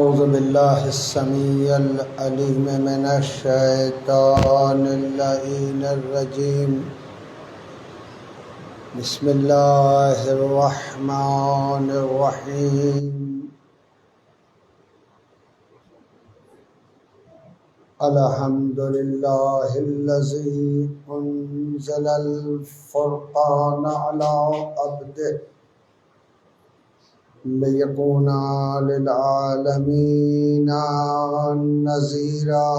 أعوذ بالله السميع العليم من الشيطان اللعين الرجيم. بسم الله الرحمن الرحيم. الحمد لله الذي أنزل الفرقان على عبده ليكون للعالمين نذيرا،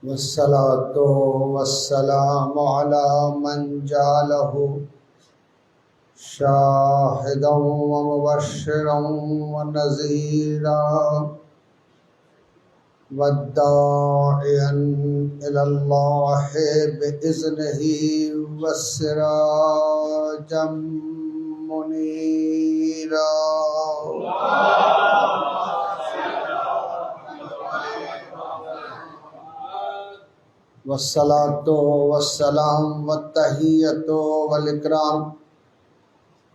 والصلاة والسلام على من جعله شاهدا ومبشرا ونذيرا والداعيا إلى الله بإذنه وسراجا منيرا. والصلاة والسلام والتحية والإكرام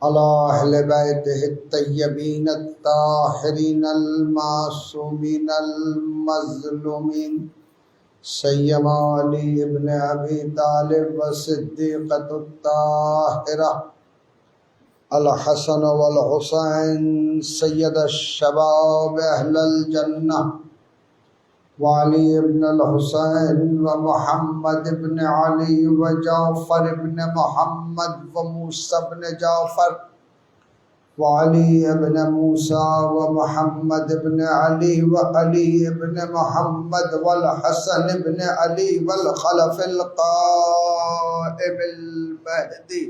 على أهل بيته الطيبين الطاهرين المعصومين المظلومين، سيما علي بن أبي طالب والصديقة الطاهرة الحسن والحسين سيد الشباب أهل الجنة، وعلي بن الحسين ومحمد بن علي وجعفر بن محمد وموسى بن جعفر وعلي بن موسى ومحمد بن علي وعلي بن محمد والحسن بن علي والخلف القائم المهدي.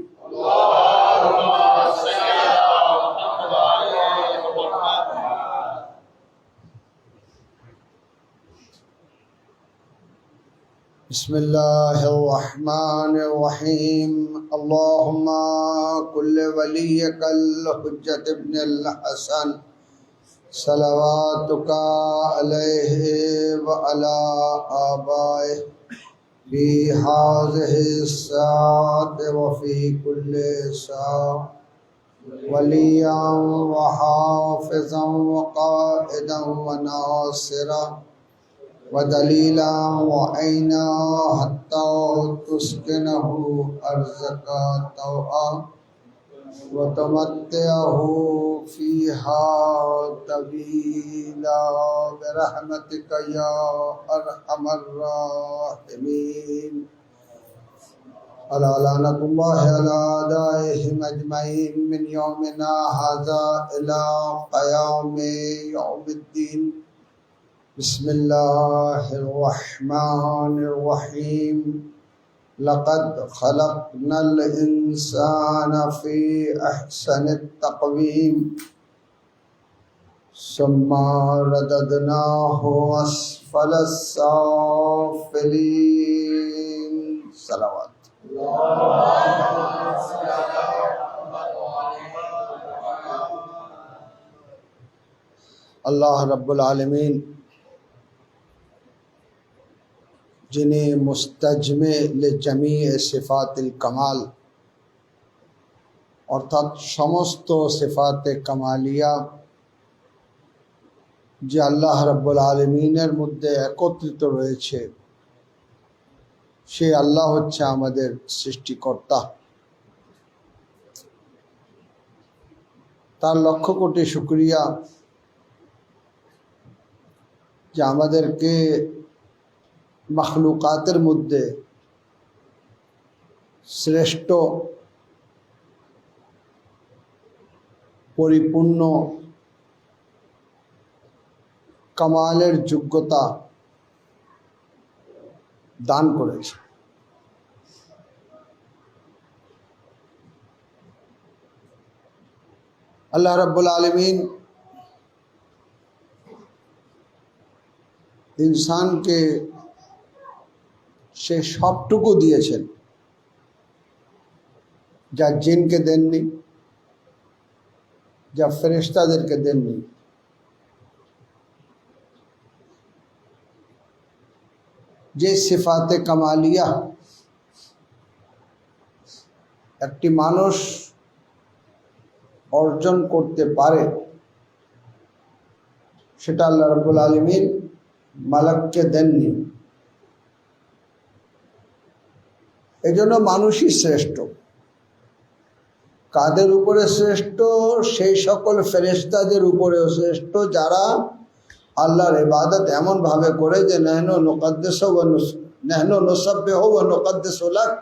بسم الله الرحمن الرحيم. اللهم كل وليك الحجة ابن الحسن صلواتك عليه وعلى آبائه في هذه الساعة وفي كل ساعة وليا وحافظا وقائدا وناصرا ودليلا وعينا حتى تسكنه أرزك طوعا وتمتعه فيها طويلا برحمتك يا أرحم الراحمين. ألا لعنة الله على أعدائهم أجمعين من يومنا هذا إلى قيام يوم الدين. بسم الله الرحمن الرحيم. لقد خلقنا الإنسان في أحسن التقويم ثم رددناه أسفل السافلين. صلوات اللہ رب العالمین जिन्हें मुस्तजमे जमीए सिफातिल कमाल অর্থাৎ সমস্ত সিফাতে কামালিয়া যে আল্লাহ রাব্বুল আলামিনের মধ্যে একত্রিত রয়েছে, সে আল্লাহ হচ্ছে আমাদের সৃষ্টিকর্তা। তার লক্ষ কোটি শুকরিয়া যে আমাদেরকে মখলুকাতের মধ্যে শ্রেষ্ঠ পরিপূর্ণ কামালের যোগ্যতা দান করেছে। আল্লাহ রাব্বুল আলামিন ইনসানকে সে সবটুকু দিয়েছেন যা জিনকে দেননি, যা ফেরেশতাদেরকে দেননি। যে সিফাতে কামালিয়া একটি মানুষ অর্জন করতে পারে, সেটা আল্লাহ রাব্বুল আলামিন মালাককে দেননি। এজন্য মানুষই শ্রেষ্ঠ। কাদের উপরে শ্রেষ্ঠ? সেই সকল ফেরেশতাদের উপরেও শ্রেষ্ঠ যারা আল্লাহর ইবাদত এমন ভাবে করে যে নাহনু নুসাব্বিহু ওয়া নুকদ্দিসু লাক,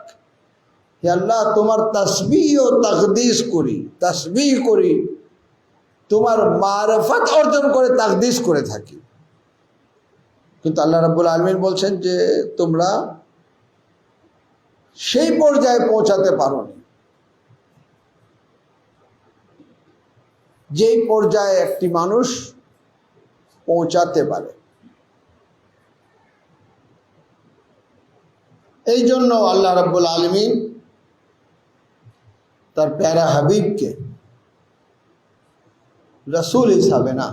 হে আল্লাহ তোমার তাসবিহ ও তাকদীস করি, তাসবিহ করি, তোমার মারিফত অর্জন করে তাকদীস করে থাকি। কিন্তু আল্লাহ রাব্বুল আলামিন বলছেন যে তোমরা সেই পর্যায়ে পৌঁছাতে পারোনি যেই পর্যায়ে একটি মানুষ পৌঁছাতে পারে। এই জন্য আল্লাহ রাব্বুল আলামিন তার প্যারা হাবিবকে রসুল হিসাবে না,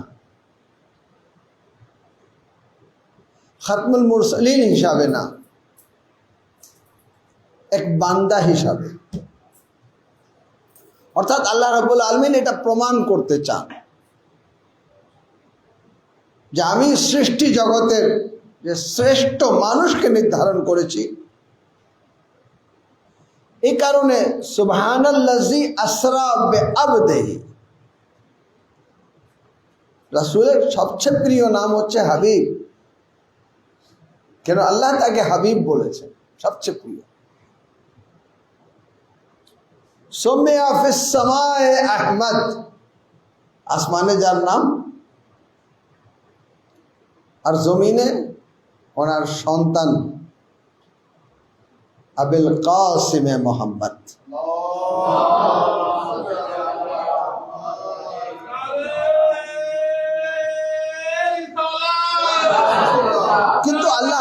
খাতমুল মুরসালিন হিসাবে না, এক বান্দা হিসাবে, অর্থাৎ আল্লাহ রাব্বুল আলামিন এটা প্রমাণ করতে চান যে আমি সৃষ্টি জগতের যে শ্রেষ্ঠ মানুষকে নির্ধারণ করেছি। এই কারণে সুবহানাল্লাযী আসরা বিআবদিহি, রাসূলের সবচেয়ে প্রিয় নাম হচ্ছে হাবিব। কেন? আল্লাহ তাকে হাবিব বলেছেন, সবচেয়ে প্রিয়। সুমিয়া ফিস সামায়ে আহমদ, আসমানে যার নাম, আর জমিনে ওনার সন্তান আবুল কাসিম মোহাম্মদ। কিন্তু আল্লাহ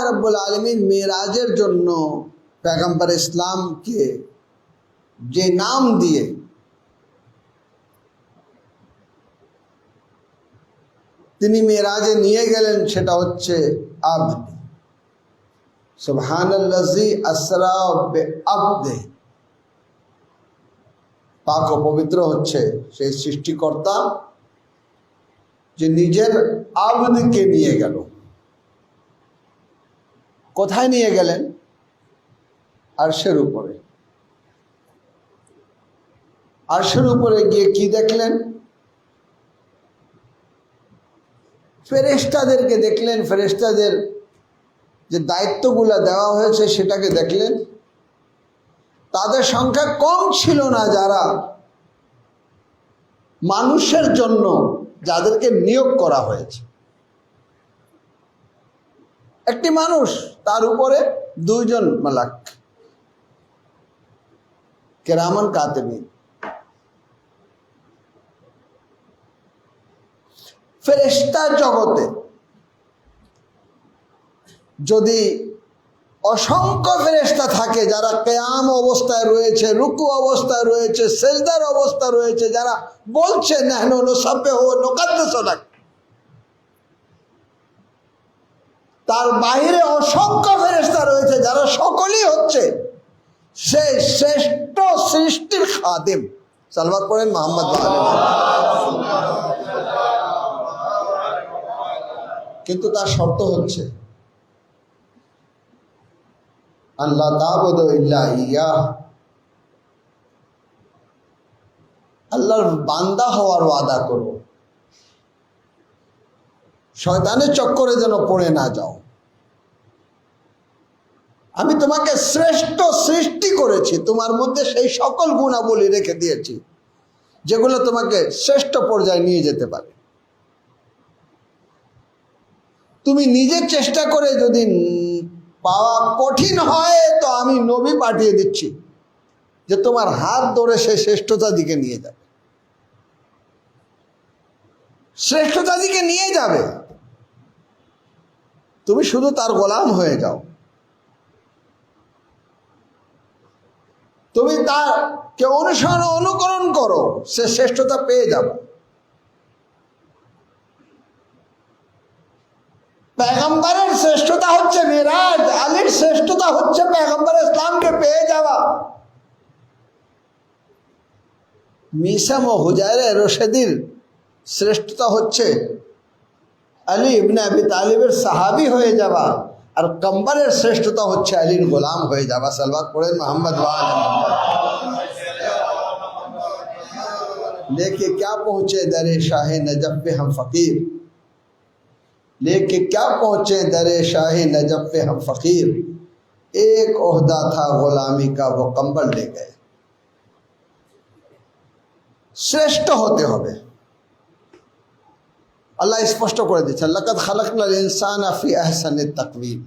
রাব্বুল আলামিন মেরাজের জন্য পয়গম্বর ইসলামকে যে নাম দিয়ে তিনি মেরাজে নিয়ে গেলেন সেটা হচ্ছে আবদ। সুবহানাল্লাযী আসরা বিআবদিহি, পাক ও পবিত্র হচ্ছে সেই সৃষ্টিকর্তা যে নিজের আবদকে নিয়ে গেল। কোথায় নিয়ে গেলেন? আরশের উপরে। আরশের উপরে গিয়ে কি দেখলেন? ফেরেশতাদেরকে দেখলেন, ফেরেশতাদের যে দায়িত্বগুলো দেওয়া হয়েছে সেটাকে দেখলেন। তাদের সংখ্যা কম ছিল না যারা মানুষের জন্য যাদেরকে নিয়োগ করা হয়েছে। একটি মানুষ, তার উপরে 2 জন মালাক কিরামান কাতিবিন। ফেরেশতা জগতে যদি অসংখ্য ফেরেশতা থাকে যারা কিয়াম অবস্থায় রয়েছে, রুকু অবস্থায় রয়েছে, সিজদার অবস্থায় রয়েছে, যারা বলছে নাহনু নুসাব্বিহু ওয়া নুকদ্দিসু লাক, তার বাইরে অসংখ্য ফেরেশতা রয়েছে যারা সকলেই হচ্ছে সেই শ্রেষ্ঠ সৃষ্টির খাদিম। সালাওয়াত পড়েন মুহাম্মদ ওয়া আলি মুহাম্মদ। কিন্তু তার শর্ত হচ্ছে আল্লাহ তা'বুদু ইল্লা ইয়্যাহ, আল্লাহর বান্দা হওয়ার ওয়াদা করো, শয়তানের চক্করে যেন পড়ে না যাও। আমি তোমাকে শ্রেষ্ঠ সৃষ্টি করেছি, তোমার মধ্যে সেই সকল গুণাবলী রেখে দিয়েছি যেগুলো তোমাকে শ্রেষ্ঠ পর্যায়ে নিয়ে যেতে পারে। তুমি নিজে চেষ্টা করে যদি পাওয়া কঠিন হয় তো আমি নবী পাঠিয়ে দিচ্ছি যে তোমার হাত ধরে সে শ্রেষ্ঠতার দিকে নিয়ে যাবে, শ্রেষ্ঠতার দিকে নিয়ে যাবে। তুমি শুধু তার গোলাম হয়ে যাও, তুমি তাকে অনুসরণ অনুকরণ করো, সে শ্রেষ্ঠতা পেয়ে যাবে। पैगंबरेर श्रेष्ठता হচ্ছে মেরাজ, আলীর শ্রেষ্ঠতা হচ্ছে पैगंबर ইসলামকে পেয়ে যাওয়া। মিসাম ও হুজায়রা রশিদির শ্রেষ্ঠতা হচ্ছে আলী ইবনে আবি তালিবের সাহাবী হয়ে যাওয়া, আর কম্বরের শ্রেষ্ঠতা হচ্ছে আলীর গোলাম হয়ে যাওয়া। সালওয়াত পড়েন মোহাম্মদ ওয়ালে মোহাম্মদ। लेके क्या पहुंचे दरे शाह नजफ पे हम फकीर, लेके क्या पहुंचे दरे शाह नजफ पे हम फकीर, एक ओहदा था गुलामी का वो कंबल ले गए। শ্রেষ্ঠ হতে হবে। আল্লাহ স্পষ্ট করে দিচ্ছেন, লাকাদ খালাকনাল ইনসানা ফি আহসানি তাকওয়িম।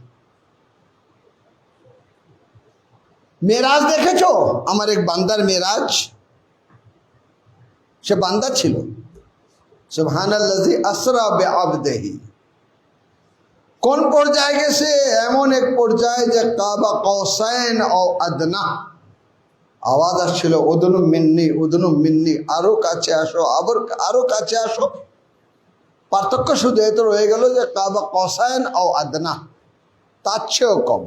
মেরাজ দেখেছো? আমার এক বান্দার মেরাজ, সে বান্দা ছিল। সুবহানাল্লাযী আসরা বিআবদিহি। কোন পর্যায়ে গেছে? এমন এক পর্যায়ে যে কাবা কৌসাইন ও আদনা, আওয়াজ আসছিল উদনু মিন্নি, উদনু মিন্নি, আরো কাছে আসো, আবার আরো কাছে আসো। পার্থক্য শুধু এত রয়ে গেল যে কাবা কৌসাইন ও আদনা, তার চেয়েও কম।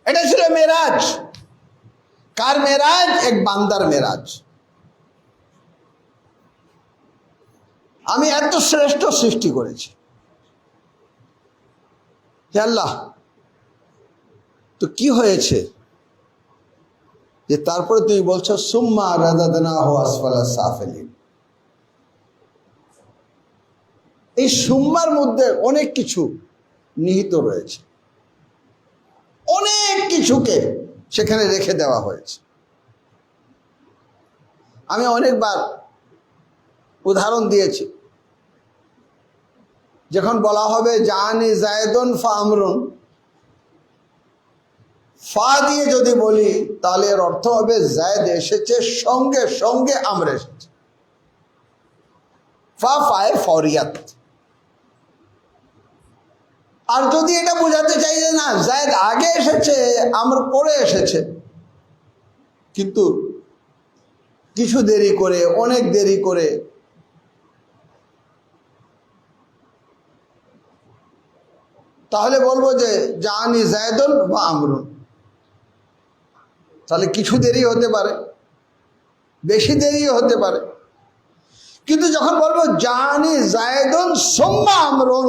এটা ছিল মেরাজ। কার মেরাজ? এক বান্দার মেরাজ। আমি এত শ্রেষ্ঠ সৃষ্টি করেছি, হে আল্লাহ, তো কি হয়েছে যে তারপরে তুমি বলছো সুম্মা রাদাদনাহু আসফালা সাফিলিন। এই সুম্মার মধ্যে অনেক কিছু নিহিত রয়েছে, অনেক কিছুকে সেখানে রেখে দেওয়া হয়েছে। আমি অনেকবার উদাহরণ দিয়েছি, যখন বলা হবে জানি জায়দুন ফা আমরুন, ফা দিয়ে যদি বলি তাহলে এর অর্থ হবে জায়দ এসেছে, সঙ্গে সঙ্গে আমর এসেছে। ফা ফায়ে ফরিয়াত। আর যদি এটা বোঝাতে চাই যে না, জায়দ আগে এসেছে, আমর পরে এসেছে, কিন্তু কিছু দেরি করে, অনেক দেরি করে, তাহলে বলবো যে জানি জায়দুন বা আমরুন। তাহলে কিছু দেরি হতে পারে, বেশি দেরিও হতে পারে। কিন্তু যখন বলবো জানি জায়দুন সুম্মা আমরুন,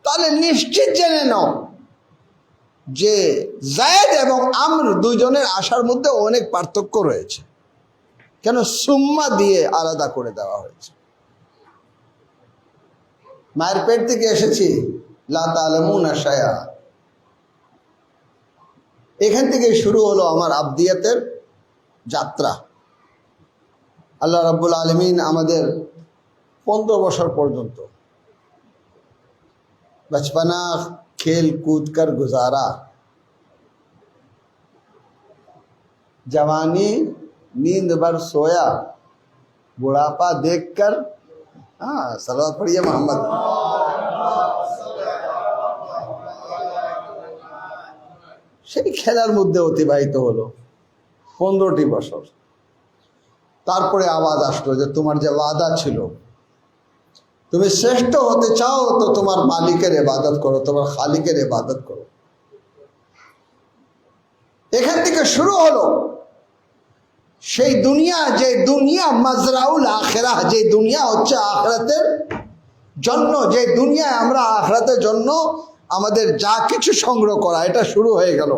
তাহলে নিশ্চিত জেনে নাও যে জায়দ এবং আমর দুজনের আসার মধ্যে অনেক পার্থক্য রয়েছে। কেন? সুম্মা দিয়ে আলাদা করে দেওয়া হয়েছে। মায়ের পেট থেকে এসেছি, লা তা'লামুনা শাইআ। এখান থেকে শুরু হলো আমার আবদিয়াতের যাত্রা। আল্লাহ রাব্বুল আলামিন আমাদের 15 বছর পর্যন্ত बचपना खेल कूद कर गुजारा, जवानी नींद भर सोया, बुढ़ापा देखकर, हाँ सलावत पढ़िए मोहम्मद। সেই খেলার মধ্যে অতিবাহিত হলো 15টি বছর। তারপরে আওয়াজ আসলো যে তোমার যে ওয়াদা ছিল, তুমি শ্রেষ্ঠ হতে চাও তো তোমার মালিকের ইবাদত করো, তোমার খালিকের ইবাদত করো। এখান থেকে শুরু হলো সেই দুনিয়া, যে দুনিয়া মাজরাউল আখিরাহ, যে দুনিয়া হচ্ছে আখিরাতের জন্য, যে দুনিয়ায় আমরা আখিরাতের জন্য আমাদের যা কিছু সংগ্রহ করা, এটা শুরু হয়ে গেল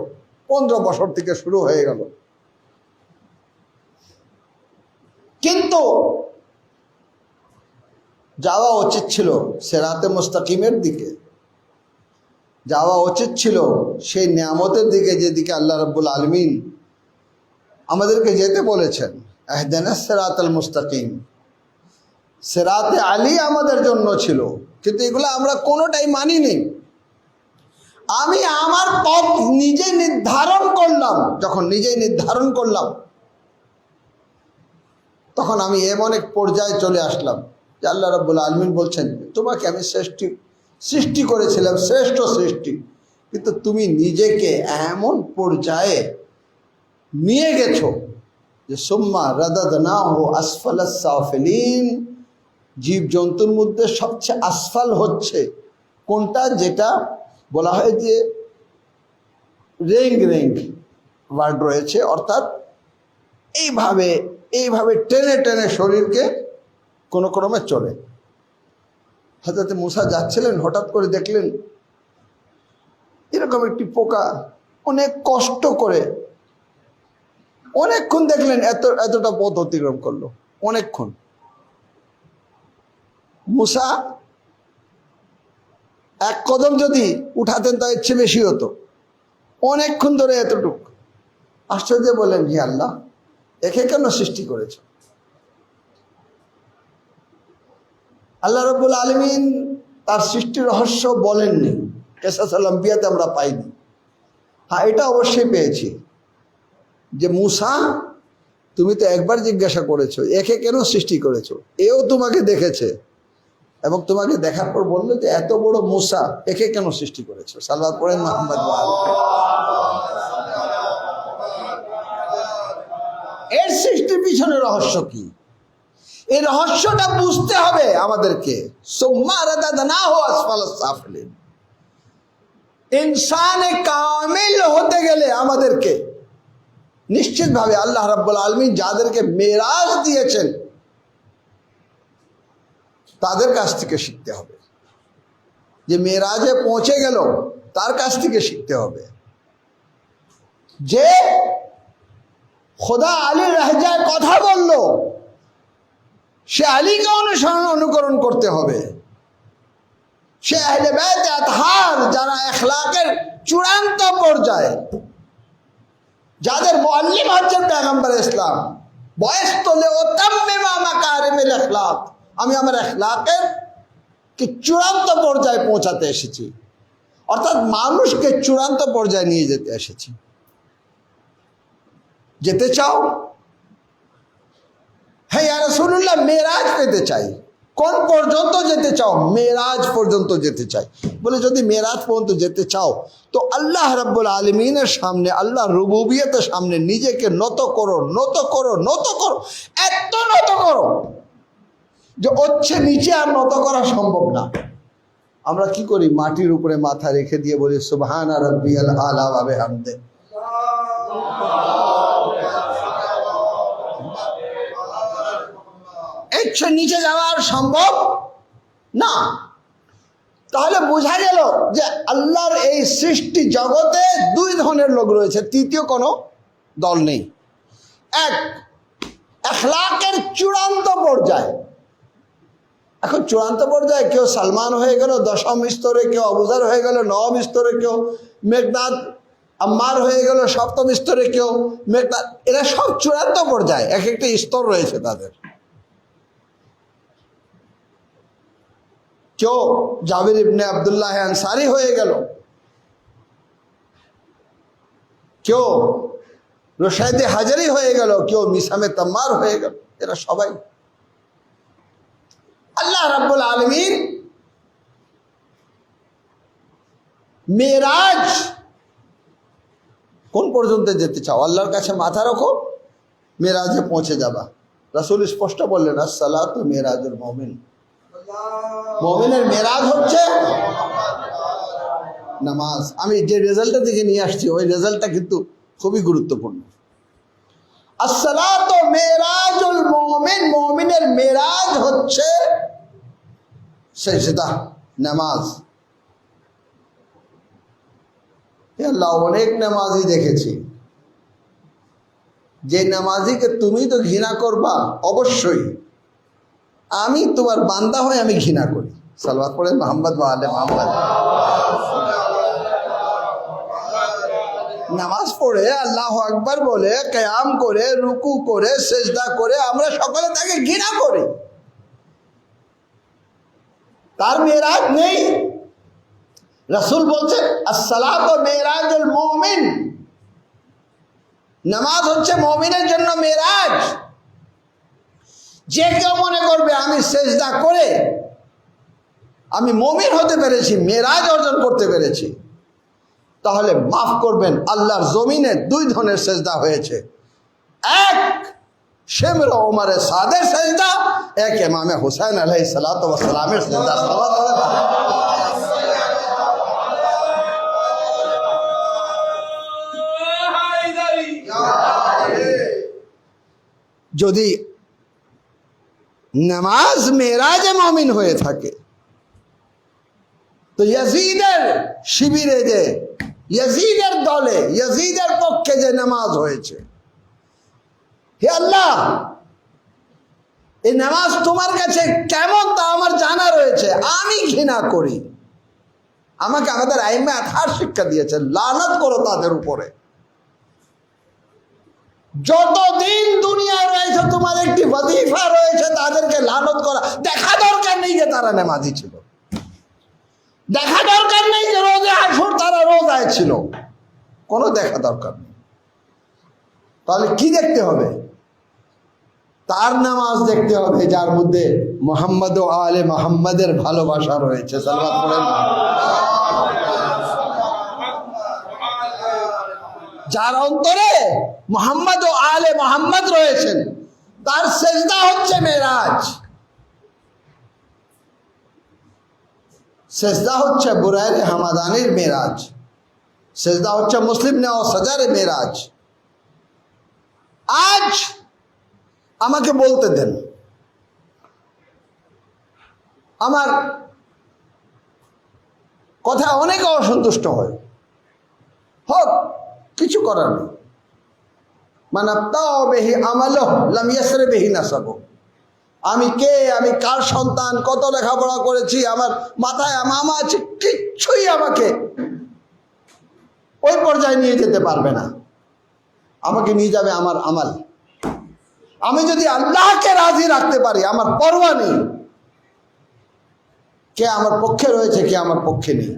15 বছর থেকে শুরু হয়ে গেল। কিন্তু যাওয়া উচিত ছিল সিরাতে মুস্তাকিমের দিকে, যাওয়া উচিত ছিল সেই নিয়ামতের দিকে, যেদিকে আল্লাহ রাব্বুল আলামিন আমাদেরকে যেতে বলেছেন। ইহদিনাস সিরাতাল মুস্তাকিম, সিরাতে আলী আমাদের জন্য ছিল, কিন্তু এগুলো আমরা কোনোটাই মানিনি। আমি আমার পথ নিজে নির্ধারণ করলাম। যখন নিজেই নির্ধারণ করলাম, তখন আমি এমন এক পর্যায়ে চলে আসলাম যে আল্লাহ রাব্বুল আলামিন বলছেন, তোমাকে আমি সৃষ্টি করেছিলাম, শ্রেষ্ঠ সৃষ্টি, কিন্তু তুমি নিজেকে এমন পর্যায়ে নিয়ে গেছো যে সুম্মা রাদাদনাহু আসফালাস সাফিলিন। জীবজন্তুর মধ্যে সবচেয়ে আসফাল হচ্ছে কোনটা? যেটা বলা হয় যে রেং ওয়ার্ড রয়েছে, অর্থাৎ এইভাবে এইভাবে টেনে টেনে শরীরকে কোনো ক্রমে চলে। হযরত মূসা যাচ্ছিলেন, হঠাৎ করে দেখলেন এরকম একটি পোকা, অনেক কষ্ট করে অনেকক্ষণ দেখলেন এতটা পথ অতিক্রম করলো, অনেকক্ষণ। মূসা এক কদম যদি উঠাতেন তার চেয়ে বেশি হতো, অনেকক্ষণ ধরে এতটুকু। আশ্চর্য বললেন, হে আল্লাহ, একে কেন সৃষ্টি করেছ? আল্লাহ রাব্বুল আলামিন তার সৃষ্টির রহস্য বলেননি, কিসাসুল আম্বিয়াতে আমরা পাইনি। হ্যাঁ, এটা অবশ্যই পেয়েছি যে মূসা, তুমি তো একবার জিজ্ঞাসা করেছো একে কেন সৃষ্টি করেছো, এও তোমাকে দেখেছে এবং তোমাকে দেখার পর বললো যে এত বড় মূসা, একে কেন সৃষ্টি করেছো। সাল্লাল্লাহু পড়েন মুহাম্মদ ওয়া আলিহি। এর সৃষ্টির পিছনে রহস্য কি, এই রহস্যটা বুঝতে হবে আমাদেরকে। সুম্মা রাদাদনাহু আসফালাস সাফিলিন। ইনসানে কামিল হতে গেলে আমাদেরকে নিশ্চিতভাবে আল্লাহ রাব্বুল আলামিন যাদেরকে মেরাজ দিয়েছেন তাদের কাছ থেকে শিখতে হবে। যে মেরাজে পৌঁছে গেল তার কাছ থেকে শিখতে হবে। যে খোদা আলীর লাহজায় কথা বলল, সে আলীকে অনুকরণ করতে হবে। সে আহলে বাইত আতহার, যারা এখলাকের চূড়ান্ত পর্যায়ে, যাদের মুআল্লিম হচ্ছেন পয়গম্বর ইসলাম, বয়স তোলে ও তাম্মিমা মাকারিমিল এখলাক, আমি আমার এখলাকের কি চূড়ান্ত পর্যায়ে পৌঁছাতে এসেছি, অর্থাৎ মানুষকে চূড়ান্ত পর্যায়ে নিয়ে যেতে এসেছি। যেতে চাও? হ্যাঁ ইয়া রাসূলুল্লাহ, মেরাজ পেতে চাই। কোন পর্যন্ত যেতে চাও? মেরাজ পর্যন্ত যেতে চাই। বলে যদি মেরাজ পর্যন্ত যেতে চাও তো আল্লাহ রাব্বুল আলামিনের সামনে, আল্লাহ রুবুবিয়তের সামনে নিজেকে নত করো, নত করো, নত করো, এত নত করো যে হচ্ছে নিচে আর নত করা সম্ভব না। আমরা কি করি? মাটির উপরে মাথা রেখে দিয়ে বলি সুবহানা রাব্বিয়াল আলা ওয়া বিহামদি। ইচ্ছে নিচে যাওয়ার সম্ভব না। তাহলে বোঝা গেল যে আল্লাহর এই সৃষ্টি জগতে দুই ধরনের লোক রয়েছে, তৃতীয় কোনো দল নেই। এক, এখলাকের চূড়ান্ত পর্যায়ে। এখন চূড়ান্ত পর্যায়ে কেউ সালমান হয়ে গেল 10ম স্তরে, কেউ আবু যর হয়ে গেল 9ম স্তরে, কেউ মেঘনাদ আম্মার হয়ে গেল 7ম স্তরে, কেউ মেঘনাদ, এরা সব চূড়ান্ত পর্যায়ে, এক একটা স্তর রয়েছে তাদের। কেউ জাবির ইবনে আব্দুল্লাহ আনসারি হয়ে গেল, কেউ রশায়দে হাজারি হয়ে গেল, কেউ মিসামে তাম্মার হয়ে গেল। এরা সবাই আল্লাহ রাব্বুল আলামিন মেরাজ কোন পর্যন্ত যেতে চাও আল্লাহর কাছে মাথা রাখো, মেরাজে পৌঁছে যাবা। রাসূল স্পষ্ট বললেন, আসসালাতু মেরাজুল মুমিন। মুমিনের মেরাজ হচ্ছে নামাজ। আমি যে রেজাল্টটা দিকে নিয়ে আসছি ওই রেজাল্টটা কিন্তু খুবই গুরুত্বপূর্ণ। আসসালাতু মেরাজুল মুমিন, মুমিনের মেরাজ হচ্ছে সিজদা, নামাজ। আল্লাহ অনেক নামাজি দেখেছি, যে নামাজিকে তুমি তো ঘৃণা করবা, অবশ্যই আমি তোমার বান্দা হয়ে আমি ঘৃণা করি। সালাওয়াত পড়ে মুহাম্মদ ওয়া আলে মুহাম্মদ। নামাজ পড়ে আল্লাহু আকবার বলে, কিয়াম করে, রুকু করে, সিজদা করে আমরা সকলে তাকে ঘৃণা করি। তার মেরাজ নেই। রাসূল বলছেন, আসসালাতু মেরাজুল মুমিন, নামাজ হচ্ছে মুমিনের জন্য মেরাজ। যে কেউ মনে করবে আমি সিজদা করে আমি মুমিন হতে পেরেছি, মেরাজ অর্জন করতে পেরেছি, তাহলে মাফ করবেন, আল্লাহর জমিনে দুই ধরনের সিজদা হয়েছে। এক শেমর ওমরে সাদের সিজদা, এক ইমামে হুসাইন আলাইহিস সালাতু ওয়াস সালামের সিজদা। যদি নামাজ মেরাজে মুমিন হয়ে থাকে, তো ইয়াজিদের শিবিরে যে, ইয়াজিদের দলে, ইয়াজিদের পক্ষে যে নামাজ হয়েছে, হে আল্লাহ, এই নামাজ তোমার কাছে কেমন তা আমার জানা রয়েছে, আমি ঘৃণা করি। আমাকে আমাদের আইমে আথার শিক্ষা দিয়েছে, লানত করো তাদের উপরে। যতদিন দুনিয়ায় রয়েছে তোমার একটি ওয়াজিফা রয়েছে তাদেরকে লানত করা। দেখা দরকার নেই যে তারা নামাজি ছিল, দেখা দরকার নেই যে রোজা আসর তারা রোজায় ছিল, কোনো দেখা দরকার নেই। তাহলে কি দেখতে হবে? তার নামাজ দেখতে হবে যার মধ্যে মুহাম্মদ ও আলে মুহাম্মাদের ভালোবাসা রয়েছে। সালাত পড়েন। যার অন্তরে মুহাম্মদ ও আলে মুহাম্মদ রয়েছেন, তার সেজদা হচ্ছে মেরাজ, সেজদা হচ্ছে বুরাইরে হামাদানির মেরাজ, সেজদা হচ্ছে মুসলিম নেওয়া সাজারে মেরাজ। আজ আমাকে বলতে দেন, আমার কথা অনেকে অসন্তুষ্ট হয়, হোক, কিছু করার নেই। মানাবতাহি আমালহ লাম ইয়াসরি বিহি নাসাবু। আমি কে, আমি কার সন্তান, কত লেখাপড়া করেছি, আমার মাথায় মামা আছে, কিচ্ছুই আমাকে ওই পর্যায়ে নিয়ে যেতে পারবে না। আমাকে নিয়ে যাবে আমার আমাল। আমি যদি আল্লাহকে রাজি রাখতে পারি, আমার পরোয়া নেই কে আমার পক্ষে রয়েছে, কে আমার পক্ষে নেই,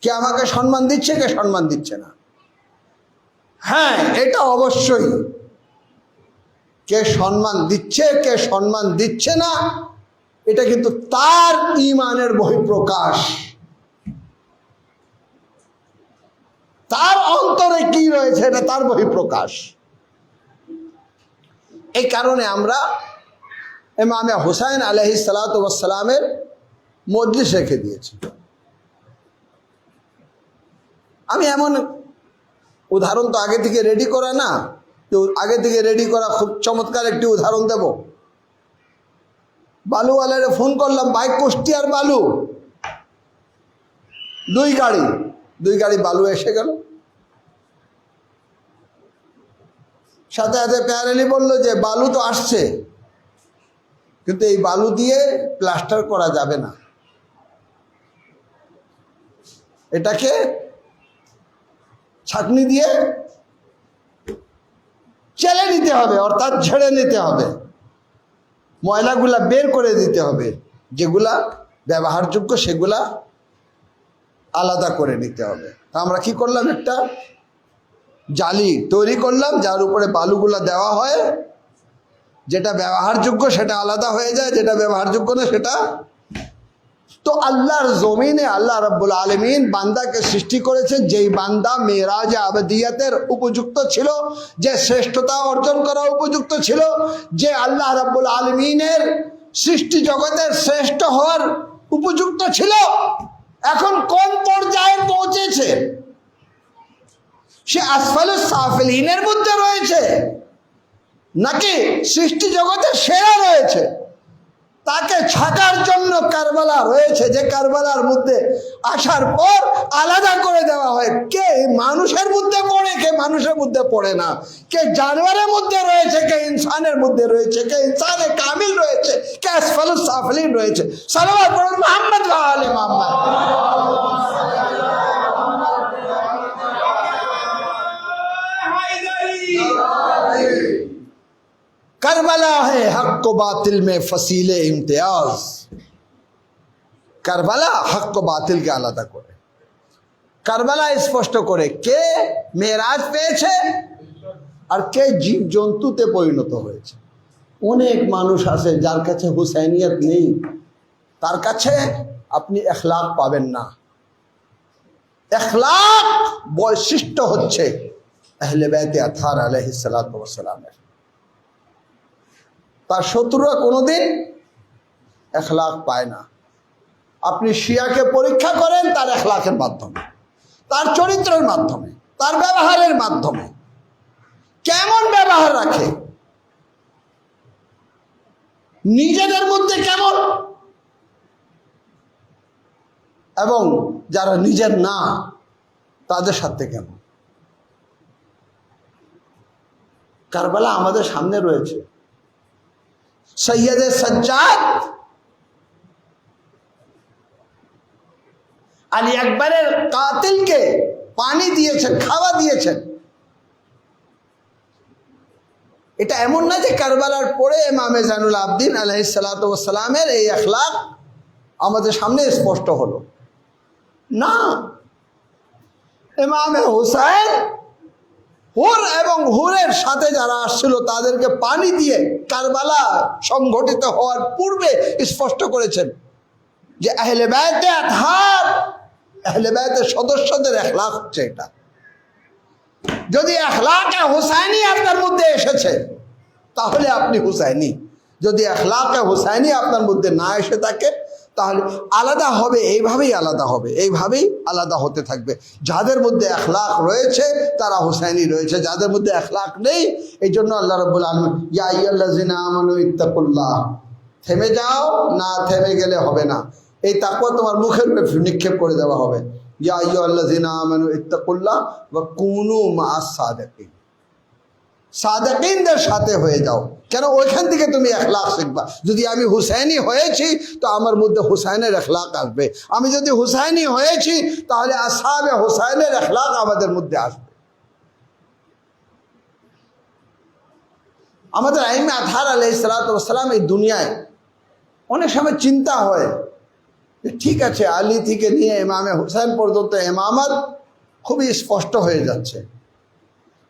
কে আমাকে সম্মান দিচ্ছে, কে সম্মান দিচ্ছে না। হ্যাঁ, এটা অবশ্যই, কে সম্মান দিচ্ছে, কে সম্মান দিচ্ছে না, এটা কিন্তু তার ঈমানের বহিঃপ্রকাশ। তার অন্তরে কি রয়েছে এটা তার বহিঃপ্রকাশ। এই কারণে আমরা ইমামে হুসাইন আলাইহিস সালাতু ওয়াস সালামের মজলিস রেখে দিয়েছি। আমি এমন উদাহরণ তো আগে থেকে রেডি করা না, তো আগে থেকে রেডি করা খুব চমৎকার একটি উদাহরণ দেব। বালুওয়ালারে ফোন করলাম, বাইক কুষ্টিয়ার বালু, দুই গাড়ি বালু এসে গেল। সাথে সাথে পেয়ারেলি বললো যে বালু তো আসছে, কিন্তু এই বালু দিয়ে প্লাস্টার করা যাবে না, এটাকে ছাঁকনি দিয়ে চেলে নিতে হবে, অর্থাৎ ঝেড়ে নিতে হবে, ময়লাগুলা বের করে দিতে হবে, যেগুলা ব্যবহারযোগ্য সেগুলা আলাদা করে নিতে হবে। তা আমরা কি করলাম, একটা জালি তৈরি করলাম যার উপরে বালুগুলা দেওয়া হয়, যেটা ব্যবহারযোগ্য সেটা আলাদা হয়ে যায়, যেটা ব্যবহারযোগ্য না সেটা। তো আল্লাহর জমিনে আল্লাহ রাব্বুল আলামিন বান্দাকে সৃষ্টি করেছেন, যেই বান্দা মেরাজ আবদিয়াতের উপযুক্ত ছিল, যে শ্রেষ্ঠতা অর্জন করা উপযুক্ত ছিল, যে আল্লাহ রাব্বুল আলামিনের সৃষ্টি জগতের শ্রেষ্ঠ হওয়ার উপযুক্ত ছিল, এখন কোন পর্যায়ে পৌঁছেছে? সে আসফালুস সাফিলিনের মধ্যে রয়েছে নাকি সৃষ্টি জগতের সেরা রয়েছে? তাকে ছাকার জন্য কারবালা রয়েছে, যে কারবালার মধ্যে আসার পর আলাদা করে দেওয়া হয়, কে মানুষের মধ্যে পড়ে, কে মানুষের মধ্যে পড়ে না, কে জানোয়ারের মধ্যে রয়েছে, কে ইনসানের মধ্যে রয়েছে, কে ইনসানে কামিল রয়েছে, কে আসফালুস সাফিলিন রয়েছে। সালাওয়াত পড়ুন মুহাম্মদ ওয়া আলে মুহাম্মদ। करबला है हक को बातिल में फसीले इम्तियाज। কারবালা হক ও বাতিলকে আলাদা করে, কারবালা স্পষ্ট করে কে মেরাজ পেয়েছে আর কে জীব জন্তুতে পরিণত হয়েছে। অনেক মানুষ আছে যার কাছে হুসাইনিয়ত নেই, তার কাছে আপনি এখলাক পাবেন না। এখলাক বৈশিষ্ট্য হচ্ছে আহলে বাইতে আতহার আলাইহিস সালাতু ওয়াস সালামের। তার শত্রুরা কোনোদিন এখলাক পায় না। আপনি শিয়াকে পরীক্ষা করেন তার এখলাকের মাধ্যমে, তার চরিত্রের মাধ্যমে, তার ব্যবহারের মাধ্যমে। কেমন ব্যবহার রাখে, নিজেদের মধ্যে কেমন এবং যারা নিজের না তাদের সাথে কেমন। কারবালা আমাদের সামনে রয়েছে। সৈয়দে সাজ্জাদ আলী আকবরের কাতিলকে পানি দিয়েছেন, খাওয়া দিয়েছেন। এটা এমন না যে কারবালার পরে ইমামে জাইনুল আবদিন আলাইহিস সালাতু ওয়াস সালামের এই আখলাক আমাদের সামনে স্পষ্ট হলো না। ইমামে হুসাইন হুর এবং হুরের সাথে যারা আসছিল তাদেরকে পানি দিয়ে কারবালা সংঘটিত হওয়ার পূর্বে স্পষ্ট করেছেন যে আহলে বাইতে আতহার, আহলে বাইতের সদস্যদের আখলাক হচ্ছে এটা। যদি আখলাকে হুসাইনি আপনার মধ্যে এসেছে তাহলে আপনি হুসাইনি, যদি আখলাকে হুসাইনি আপনার মধ্যে না এসে থাকে তাহলে আলাদা হবে, এইভাবেই আলাদা হবে, এইভাবেই আলাদা হতে থাকবে। যাদের মধ্যে আখলাক রয়েছে তারা হুসাইনি রয়েছে, যাদের মধ্যে আখলাক নেই। এই জন্য আল্লাহ রাব্বুল আলামিন ইয়া আইয়ুহাল্লাযিনা আমানু ইত্তাকুল্লাহ, থেমে যাও, না থেমে গেলে হবে না। এই তাকওয়া তোমার মুখের উপরে নিক্ষেপ করে দেওয়া হবে। ইয়া আইয়ুহাল্লাযিনা আমানু ইত্তাকুল্লাহ ওয়া কুনু মা'আস সাদিকিন, সাদিকিনদের সাথে হয়ে যাও। কেন? ওইখান থেকে তুমি আখলাক শিখবা। যদি আমি হুসাইনি হয়েছি তো আমার মধ্যে হুসাইনের আখলাক আসবে, আমি যদি হুসাইনি হয়েছি তাহলে আসহাবে হুসাইনের আখলাক আমাদের মধ্যে আসবে। আমাদের আইমে আতহার আলাইহিস সালাতু ওয়াস সালাম এই দুনিয়ায় অনেক সময় চিন্তা হয় যে ঠিক আছে, আলী থেকে নিয়ে ইমামে হুসাইন পর্যন্ত ইমামত খুবই স্পষ্ট হয়ে যাচ্ছে,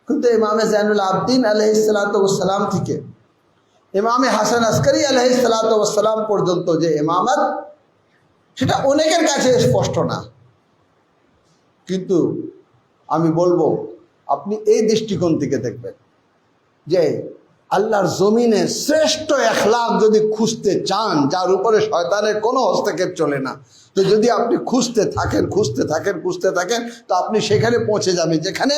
কিন্তু ইমামে জাইনুল আবদিন আলাইহিস সালাতু ওয়াস সালাম থেকে ইমামে হাসান আসকারি আলাইহিস সালাতু ওয়াস সালাম পর্যন্ত যে ইমামত, সেটা অনেকের কাছে স্পষ্ট না। কিন্তু আমি বলবো আপনি এই দৃষ্টিকোণ থেকে দেখবেন যে আল্লাহর জমিনে শ্রেষ্ঠ আখলাক যদি খুঁজতে চান, যার উপরে শয়তানের কোনো হস্তক্ষেপ চলে না, তো যদি আপনি খুঁজতে থাকেন তো আপনি সেখানে পৌঁছে যাবেন যেখানে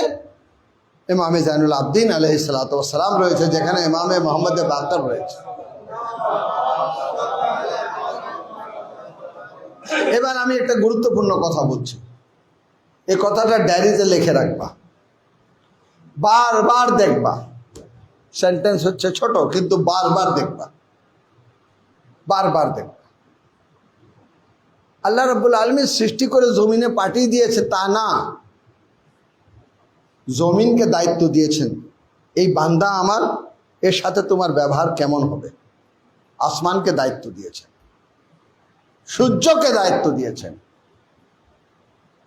ইমামে জাইনুল আবদিন আলাইহিস সালাতু ওয়াস সালাম রয়েছে, যেখানে ইমামে মুহাম্মদ বাকর রয়েছে। এবার আমি একটা গুরুত্বপূর্ণ কথা বলছি, এই কথাটা ডায়েরিতে লিখে রাখবা, বারবার দেখবা। সেন্টেন্স হচ্ছে ছোট কিন্তু বারবার দেখবা, বারবার দেখবা। আল্লাহ রাব্বুল আলামিন সৃষ্টি করে জমিনে পাঠিয়ে দিয়েছে তা না, জমিনকে দায়িত্ব দিয়েছেন এই বান্দা আমার, এর সাথে তোমার ব্যবহার কেমন হবে। আসমানকে দায়িত্ব দিয়েছেন, সূর্যকে দায়িত্ব দিয়েছেন।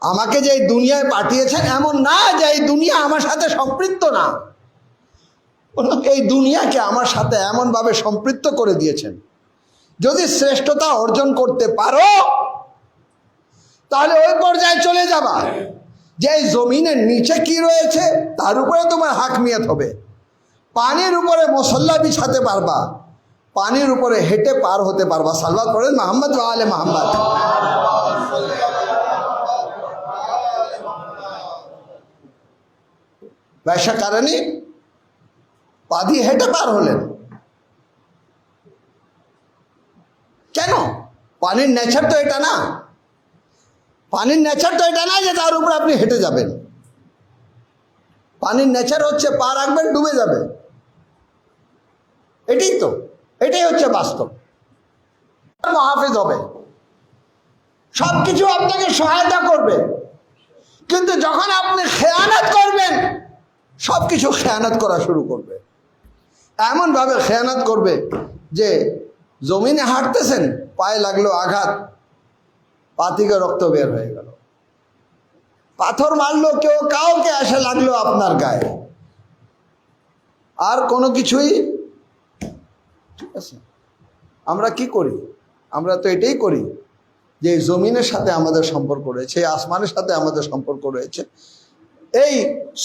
আমাকে যে এই দুনিয়ায় পাঠিয়েছেন এমন না যে এই দুনিয়া আমার সাথে সম্পৃক্ত না, এই দুনিয়াকে আমার সাথে এমনভাবে সম্পৃক্ত করে দিয়েছেন, যদি শ্রেষ্ঠতা অর্জন করতে পারো তাহলে ওই পর্যায়ে চলে যাবা যে এই জমিনের নিচে কি রয়েছে তার উপরে তোমার হাকমিয়ত হবে। পানির উপরে মুসল্লা বিছাতে পারবা, পানির উপরে হেঁটে পার হতে পারবা। সাল্লাল্লাহু আলাইহি মুহাম্মদ ওয়া আলে মুহাম্মদ। ব্যবসা কারণে পা দিয়ে হেঁটে পার হলেন কেন? পানির নেচার তো এটা না, পানির নেচার তো এটা না যে তার উপরে আপনি হেঁটে যাবেন। পানির নেচার হচ্ছে পা রাখবেন ডুবে যাবে, এটাই হচ্ছে বাস্তব। মুহাফিজ হবে, সবকিছু আপনাকে সহায়তা করবে, কিন্তু যখন আপনি খেয়ানত করবেন সবকিছু খেয়ানত করা শুরু করবে। এমনভাবে খেয়ানত করবে যে জমিনে হাঁটতেছেন, পায়ে লাগলো আঘাত, পা থেকে রক্ত বের হয়ে গেল। পাথর মারলো কেউ, কাউকে এসে লাগলো আপনার গায়ে, আর কোনো কিছুই। ঠিক আছে, আমরা কি করি? আমরা তো এটাই করি যে জমিনের সাথে আমাদের সম্পর্ক রয়েছে, আসমানের সাথে আমাদের সম্পর্ক রয়েছে, এই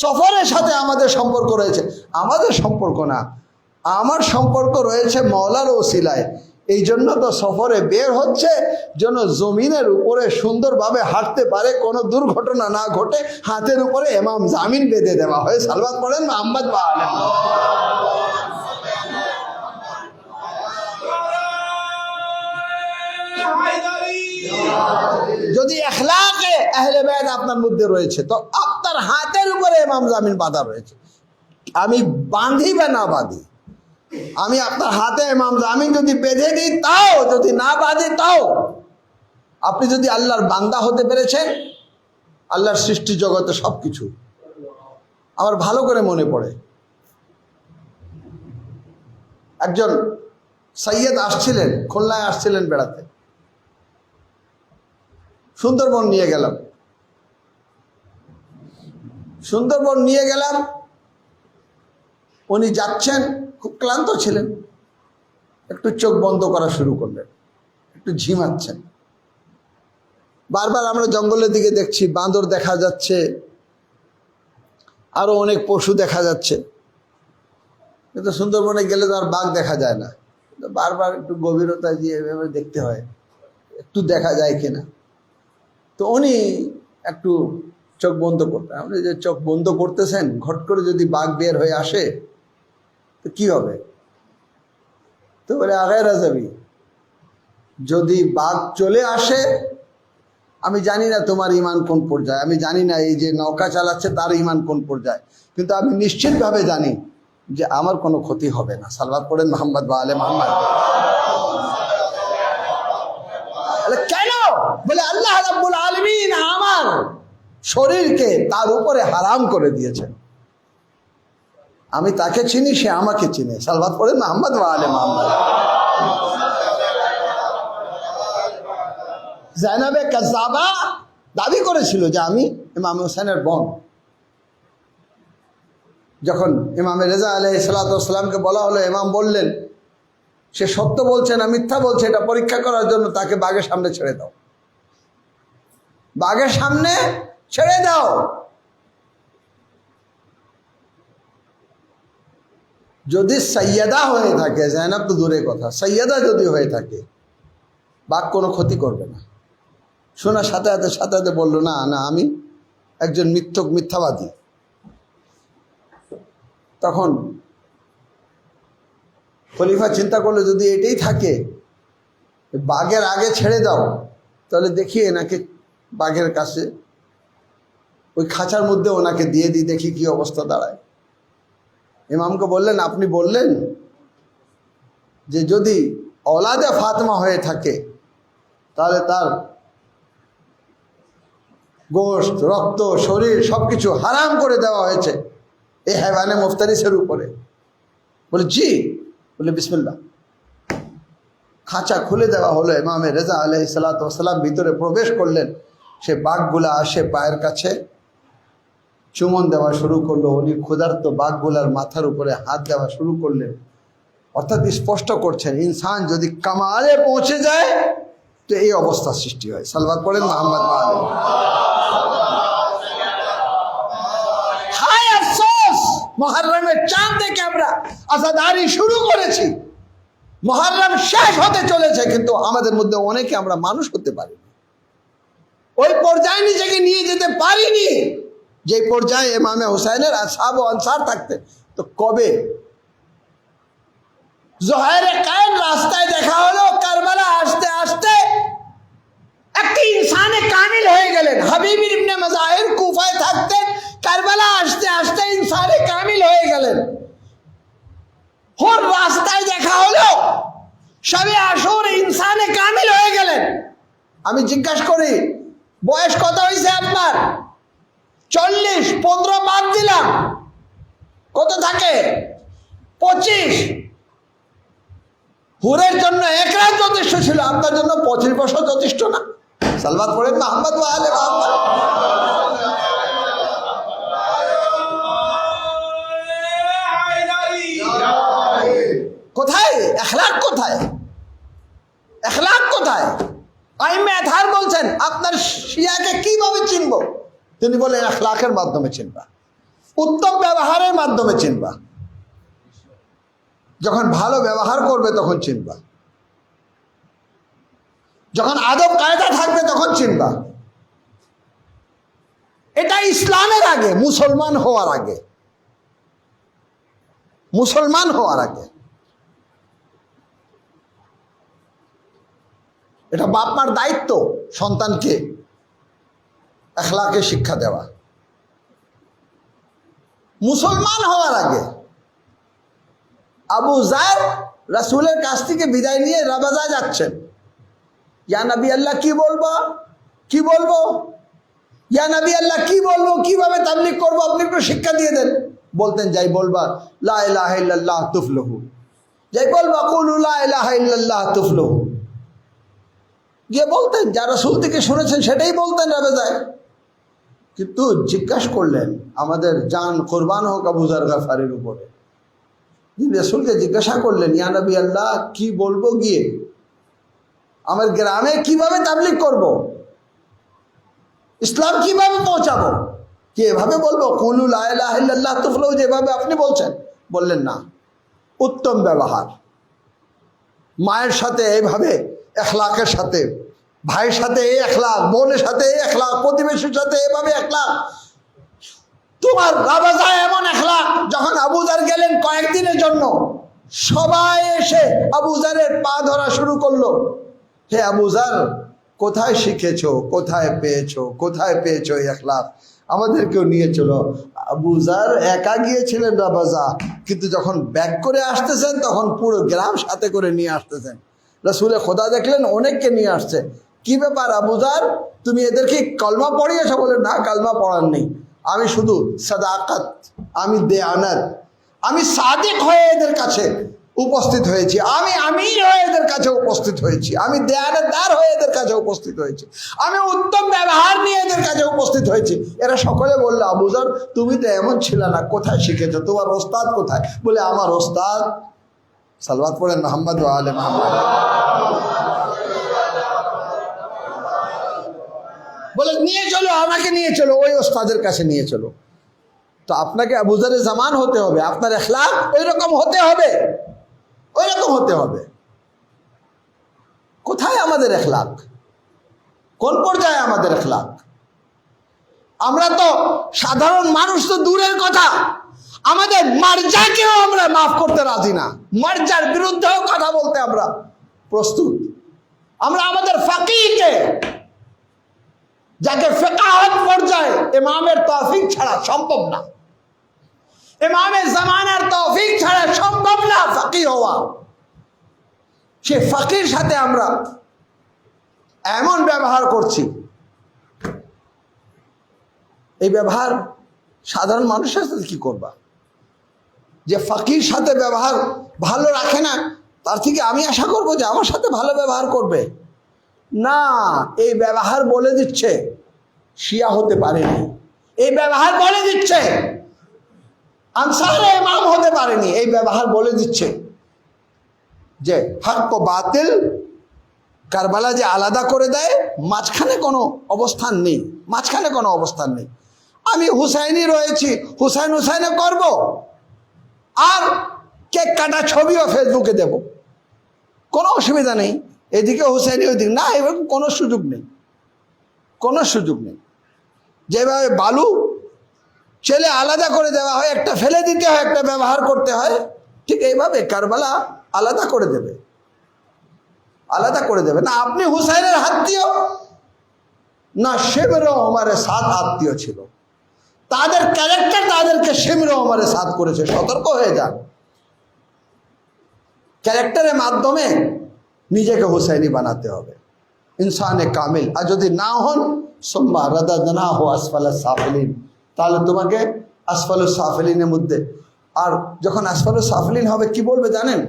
সফরের সাথে আমাদের সম্পর্ক রয়েছে। আমাদের সম্পর্ক না, আমার সম্পর্ক রয়েছে মওলার ওসিলায়। এই জন্য তো সফরে বের হচ্ছে যেন জমিনের উপরে সুন্দরভাবে হাঁটতে পারে, কোনো দুর্ঘটনা না ঘটে। হাতের উপরে ইমাম জামিন বেঁধে দেওয়া হয়। সালওয়াত পড়েন মুহাম্মদ ওয়া আলে মুহাম্মদ। আহলে বাইত আপনার মধ্যে রয়েছে, তো আপনার হাতের উপরে ইমাম জামিন বাঁধা রয়েছে। আমি বাঁধি বা না বাঁধি, আমি আপনার হাতে ইমাম জামিন যদি বেঁধে দিই তাও, যদি না বাঁধি তাও, আপনি যদি আল্লাহর বান্দা হতে পেরেছেন, আল্লাহর সৃষ্টি জগতে সবকিছু। আমার ভালো করে মনে পড়ে, একজন সৈয়দ আসছিলেন, খুলনায় আসছিলেন বেড়াতে, সুন্দরবন নিয়ে গেলাম। সুন্দরবন নিয়ে গেলাম, উনি যাচ্ছেন, খুব ক্লান্ত ছিলেন, একটু চোখ বন্ধ করা শুরু করলেন, একটু ঝিমাচ্ছেন। বারবার আমরা জঙ্গলের দিকে দেখছি, বাঁদর দেখা যাচ্ছে, আরো অনেক পশু দেখা যাচ্ছে, কিন্তু সুন্দরবনে গেলে তো আর বাঘ দেখা যায় না। বারবার একটু গভীরতা দিয়ে এভাবে দেখতে হয়, একটু দেখা যায় কিনা। তো উনি একটু চোখ বন্ধ করতেন। আপনি যে চোখ বন্ধ করতেছেন, ঘট করে যদি বাঘ বের হয়ে আসে তো কি হবে? তো বলে আগেরা যাবি, যদি বাঘ চলে আসে, আমি জানি না তোমার ইমান কোন পর্যায়ে, আমি জানি না এই যে নৌকা চালাচ্ছে তার ইমান কোন পর্যায়ে, কিন্তু আমি নিশ্চিতভাবে জানি যে আমার কোনো ক্ষতি হবে না। সালওয়াত পড়েন মোহাম্মদ ওয়া আলে মোহাম্মদ। কেন? বলে আল্লাহ রাব্বুল আলামিন আমার শরীরকে তার উপরে হারাম করে দিয়েছেন। আমি তাকে চিনি, সে আমাকে চিনে। সালওয়াত পড়েন মোহাম্মদ ওয়া আলে মোহাম্মদ। জাইনাবে কাযাবা দাবি করেছিল যে আমি ইমাম হোসেনের বোন। যখন ইমাম রেজা আলাইহিস সালাতু ওয়াস সালামকে বলা হলো, ইমাম বললেন সে সত্য বলছে না মিথ্যা বলছে, এটা পরীক্ষা করার জন্য তাকে বাঘের সামনে ছেড়ে দাও, বাঘের সামনে ছেড়ে দাও। যদি সৈয়দা হয়ে থাকে, জাইনাব তো দূরের কথা, সৈয়দা যদি হয়ে থাকে, বাঘ কোনো ক্ষতি করবে না। শোনার সাথে সাথে বললো, না না, আমি একজন মিথ্যাবাদী। তখন খলিফা চিন্তা করলো, যদি এটাই থাকে, বাঘের আগে ছেড়ে দাও, তাহলে দেখি এনাকে বাঘের কাছে ওই খাঁচার মধ্যে ওনাকে দিয়ে দিই, দেখি কি অবস্থা দাঁড়ায়। ইমামকে বললেন, আপনি বললেন যে যদি औलादे ফাতেমা হয়ে থাকে তাহলে তার গোশত, রক্ত, শরীর সবকিছু হারাম করে দেওয়া হয়েছে এই হায়ওয়ানে মুফতারিসের উপরে। বলে জি। বলে বিসমিল্লাহ। খাঁচা খুলে দেওয়া হলো। ইমাম রেজা আলাইহিস সালাতু ওয়াস সালাম ভিতরে প্রবেশ করলেন। সে বাঘগুলা আসে পায়ের কাছে চুমন দেওয়া শুরু করলো। উনি ক্ষুধার্ত বাঘগুলার মাথার উপরে হাত দেওয়া শুরু করলেন। অর্থাৎ স্পষ্ট করছেন, ইনসান যদি কামালে পৌঁছে যায় তো এই অবস্থা সৃষ্টি হয়। সালওয়াত পড়েন মোহাম্মদ ওয়া আলে। হায় আফসোস, মুহররমের চাঁদ থেকে আমরা আযাদারি শুরু করেছি, মুহররম শেষ হতে চলেছে, কিন্তু আমাদের মধ্যে অনেকে আমরা মানুষ হতে পারিনি, ওই পর্যায়ে নিজেকে নিয়ে যেতে পারিনি যে পর্যায়ে ইমামে হুসাইনের আসহাব ও আনসার থাকতে। তো কবে জোহরে কায়েম রাস্তায় দেখা হলো, কারবালা আসতে আসতে একটি ইনসানে কামিল হয়ে গেলেন। হাবিব ইবনে মাজাহির কুফায় থাকতেন, কারবালা আসতে আসতে ইনসানে কামিল হয়ে গেলেন। হর রাস্তায় দেখা হলো, শবে আশুর ইনসানে কামিল হয়ে গেলেন। আমি জিজ্ঞাসা করি, বয়স কত হয়েছে আপনার? 40, 15 বাদ দিলাম, কত থাকে? 25। হুরের জন্য 1 রাত যথেষ্ট ছিল, আপনার জন্য 25 বছর যথেষ্ট না? সালওয়াত পড়েন মোহাম্মদ ওয়া আলে মোহাম্মদ। কোথায় এখলাক? কোথায় এখলাক? কোথায়? আইমে আতহার বলছেন, আপনার শিয়াকে কিভাবে চিনব? তিনি বলেন, এখলাকের মাধ্যমে চিনবা, উত্তম ব্যবহারের মাধ্যমে চিনবা। যখন ভালো ব্যবহার করবে তখন চিনবা, যখন আদব কায়দা থাকবে তখন চিনবা। এটা ইসলামের আগে, মুসলমান হওয়ার আগে, মুসলমান হওয়ার আগে। এটা বাপ মার দায়িত্ব সন্তানকে আখলাকে শিক্ষা দেওয়া। মুসলমান হওয়ার আগে আবু যার রাসূলের কাছ থেকে বিদায় নিয়ে রাবাজা যাচ্ছেন। ইয়া নবী আল্লাহ কি বলবো, কি বলবো, ইয়া নবী আল্লাহ কি বলবো, কিভাবে তাবলীগ করবো, আপনি একটু শিক্ষা দিয়ে দেন। বলতেন, যাই বলবা লা ইলাহা ইল্লাল্লাহ তুফলিহু, যাই বলবা কুলু লা ইলাহা ইল্লাল্লাহ তুফলিহু। গিয়ে বলতেন, যা রাসূল থেকে শুনেছেন সেটাই বলতেন রাবাজায়। কিন্তু জিজ্ঞাসা করলেন, আমাদের জান কোরবান হোক আবু যার গাফারির উপরে, রাসূলকে জিজ্ঞাসা করলেন, ইয়া নবী আল্লাহ কি বলবো, গিয়ে আমার গ্রামে কিভাবে তাবলীগ করব, ইসলাম কিভাবে পৌঁছাবো, কি এভাবে বলবো কুলু লা ইলাহা ইল্লাল্লাহ তুফলিহু যেভাবে আপনি বলছেন? বললেন না, উত্তম ব্যবহার, মায়ের সাথে এইভাবে এখলাকের সাথে, ভাইয়ের সাথে এই এখলাক, বোনের সাথে এই এখলাক, প্রতিবেশীর সাথে এভাবে এখলাক। তোমার রাবাজায় এমন এখলাক, যখন আবু যার গেলেন কয়েকদিনের জন্য, সবাই এসে আবু যারের পা ধরা শুরু করলো। হে আবু যার, কোথায় শিখেছো, কোথায় পেয়েছো, কোথায় পেয়েছো এই এখলাক, আমাদেরকেও নিয়ে চলো। আবু যার একা গিয়েছিলেন রাবাজা, কিন্তু যখন ব্যাক করে আসতেছেন তখন পুরো গ্রাম সাথে করে নিয়ে আসতেছেন। রাসূলে খোদা দেখলেন অনেককে নিয়ে আসছে। কি ব্যাপার আবু যার, তুমি এদেরকে কলমা পড়িয়েছো? বলে না, কলমা পড়ার নেই, আমি শুধু সাদাকাত, আমি দেয়ানাত, আমি সাদিক হয়ে এদের কাছে উপস্থিত হয়েছি, আমি আমির হয়ে এদের কাছে উপস্থিত হয়েছি, আমি দেয়ানতদার হয়ে এদের কাছে উপস্থিত হয়েছি, আমি উত্তম ব্যবহার নিয়ে এদের কাছে উপস্থিত হয়েছি। এরা সকলে বললো, আবু যার তুমি তো এমন ছিল না, কোথায় শিখেছো, তোমার ওস্তাদ কোথায়? বলে আমার ওস্তাদ, সালওয়াত পড়েন মুহাম্মদ ওয়া আলে মুহাম্মদ, বলে নিয়ে চলো, আমাকে নিয়ে চলো, ওই ওস্তাদের কাছে নিয়ে চলো। তো আপনাকে আবু যারের জামান হতে হবে, আপনার এখলাক ওই রকম হতে হবে, ওই রকম হতে হবে। কোথায় আমাদের এখলাক, কোন পর্যায়ে আমাদের এখলাক? আমরা তো সাধারণ মানুষ তো দূরের কথা, আমাদের মার্জাকেও আমরা মাফ করতে রাজি না, মার্জার বিরুদ্ধেও কথা বলতে আমরা প্রস্তুত। আমরা আমাদের ফাকিহকে, যাকে ফিকহাত পর্যায়ে ইমামের তৌফিক ছাড়া সম্ভব না, ইমামের জামানার তৌফিক ছাড়া সম্ভব না ফাকিহ হওয়া, সে ফাকির সাথে আমরা এমন ব্যবহার করছি, এই ব্যবহার সাধারণ মানুষের সাথে কি করবা? যে ফাকির সাথে ব্যবহার ভালো রাখে না, তার থেকে আমি আশা করব যে আমার সাথে ভালো ব্যবহার করবে না। এই ব্যবহার বলে দিচ্ছে শিয়া হতে পারেনি, এই ব্যবহার বলে দিচ্ছে আনসারে ইমাম হতে পারেনি, এই ব্যবহার বলে দিচ্ছে যে হক ও বাতিল, কারবালা যে আলাদা করে দেয়, মাঝখানে কোনো অবস্থান নেই, মাঝখানে কোনো অবস্থান নেই। আমি হুসাইনি রয়েছি, হুসাইন হুসাইনে করব, আর কেক কাটা ছবিও ফেসবুকে দেব, কোনো অসুবিধা নেই। এদিকে হুসাইনি, ওইদিকে না, এরকম কোনো সুযোগ নেই, কোনো সুযোগ নেই। যেভাবে বালু ছেলে আলাদা করে দেওয়া হয়, একটা ফেলে দিতে হয়, একটা ব্যবহার করতে হয়, ঠিক এইভাবে কারবালা আলাদা করে দেবে, আলাদা করে দেবে না। আপনি হুসাইনের আত্মীয় না, শিবর ওমরের সাথ আত্মীয় ছিল, তাদের ক্যারেক্টার তাদেরকে শিবর ওমরের সাথ করেছে। সতর্ক হয়ে যান, ক্যারেক্টারের মাধ্যমে নিজেকে হুসাইনি বানাতে হবে, ইনসানে কামিল। আর যদি না হন, সুম্মা রাদাদনাহু আসফালাস সাফিলিন, তাহলে তোমাকে আসফালুস সাফিলিনের মধ্যে, আর যখন আসফালুস সাফিলিন হবে কি বলবে জানেন?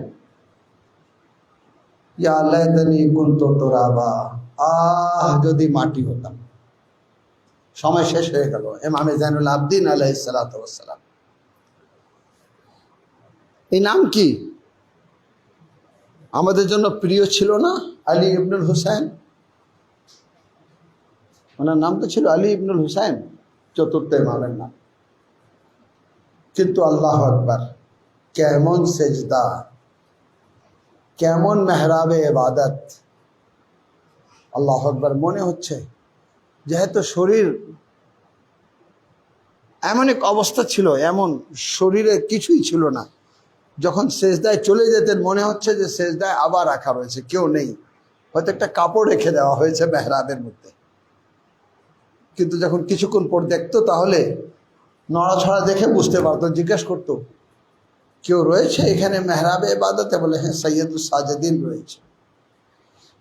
ইয়া লাইতানি কুনতু তুরাবা, আহ যদি মাটি হতাম। সময় শেষ হয়ে গেল। ইমামে জাইনুল আবদিন আলাইহিস সালাতু ওয়াস সালাম, এই নাম কি আমাদের জন্য প্রিয় ছিল না? আলী ইবনুল হুসাইন, ওনার নাম তো ছিল আলী ইবনুল হুসাইন, চতুর্থ ইমামের নাম। কিন্তু আল্লাহ আকবার, কেমন সেজদা, কেমন মেহরাবে ইবাদত, আল্লাহ আকবার। মনে হচ্ছে যেহেতু শরীর এমন এক অবস্থা ছিল, এমন শরীরে কিছুই ছিল না, যখন সেজদায় চলে যেতেন মনে হচ্ছে যে সেজদায় আবার রাখা রয়েছে, কেউ নেই, হয়তো একটা কাপড় রেখে দেওয়া হয়েছে মেহরাবের মধ্যে। কিন্তু যখন কিছুক্ষণ পর দেখতো তাহলে নড়াছড়া দেখে বুঝতে পারতো, জিজ্ঞেস করতো কেউ রয়েছে এখানে মেহরাবে ইবাদতে? বলে হ্যাঁ, সৈয়দুস সাজিদিন রয়েছে,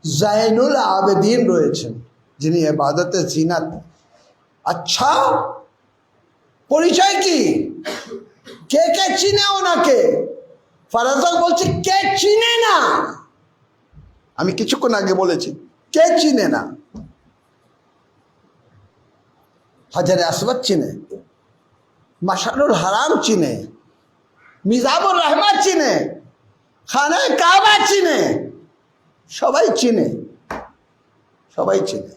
জাইনুল আবেদিন রয়েছেন, যিনি ইবাদতের জিনাত। আচ্ছা, পরিচয় কি? কে কে চিনে ওনাকে? ফারাজাক বলছে কে চিনে না। আমি কিছুক্ষণ আগে বলেছি কে চিনে না। হাজারে আসওয়াদ চিনে, মাশআরুল হারাম চিনে, মিজাবুর রহমান চিনে, খানায়ে কাবা চিনে, সবাই চিনে, সবাই চিনে।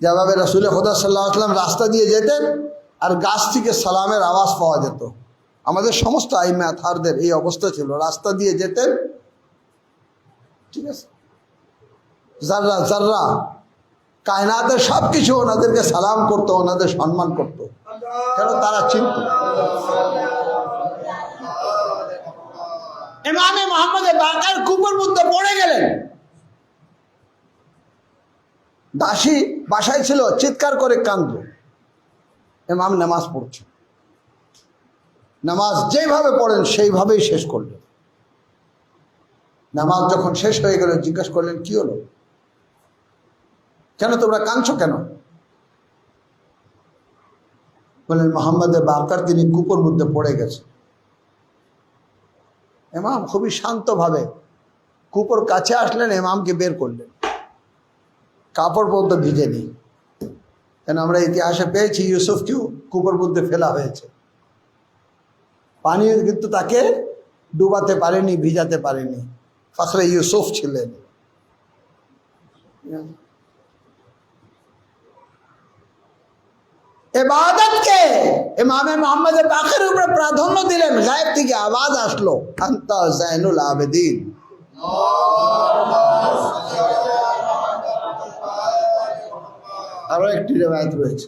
যেভাবে রাসূল খুদা সাল্লাল্লাহু আলাইহি ওয়াসাল্লাম রাস্তা দিয়ে যেতেন আর গাছ থেকে সালামের আওয়াজ পাওয়া যেত, আমাদের সমস্ত আইমে আতহারদের এই অবস্থা ছিল। রাস্তা দিয়ে যেতেন, ঠিক আছে, জাররা জাররা কায়নাতের সব কিছু ওনাদেরকে সালাম করতো, ওনাদের সম্মান করতো, কেন? তারা চিনত। ইমামে মুহাম্মদ বাকার কূপের মধ্যে পড়ে গেলেন। দাসী বাসায় ছিল, চিৎকার করে কাঁদল। ইমাম নামাজ পড়ছে, নামাজ যেভাবে পড়েন সেইভাবেই শেষ করলেন। নামাজ যখন শেষ হয়ে গেল জিজ্ঞাসা করলেন কি হলো, কেন তোমরা কাঁদছো কেন? বললেন মুহাম্মদে বাকার তিনি কূপের মধ্যে পড়ে গেছে। ইমাম খুবই শান্তভাবে কূপের কাছে আসলেন, ইমামকে বের করলেন, কাপড় পর্যন্ত ভিজে নি। কেন আমরা ইতিহাসে পেয়েছি ইউসুফকেও কূপের মধ্যে ফেলা হয়েছে, পানি কিন্তু তাকে ডুবাতে পারেনি, ভিজাতে পারেনি। ফখরে ইউসুফ ছিলেন। ইবাদতকে ইমামে মুহাম্মদ বাকার উপরে প্রাধান্য দিলেন। গায়েব থেকে আওয়াজ আসলো, আনতা জাইনুল আবেদিন। আরো একটি রিওয়ায়াত রয়েছে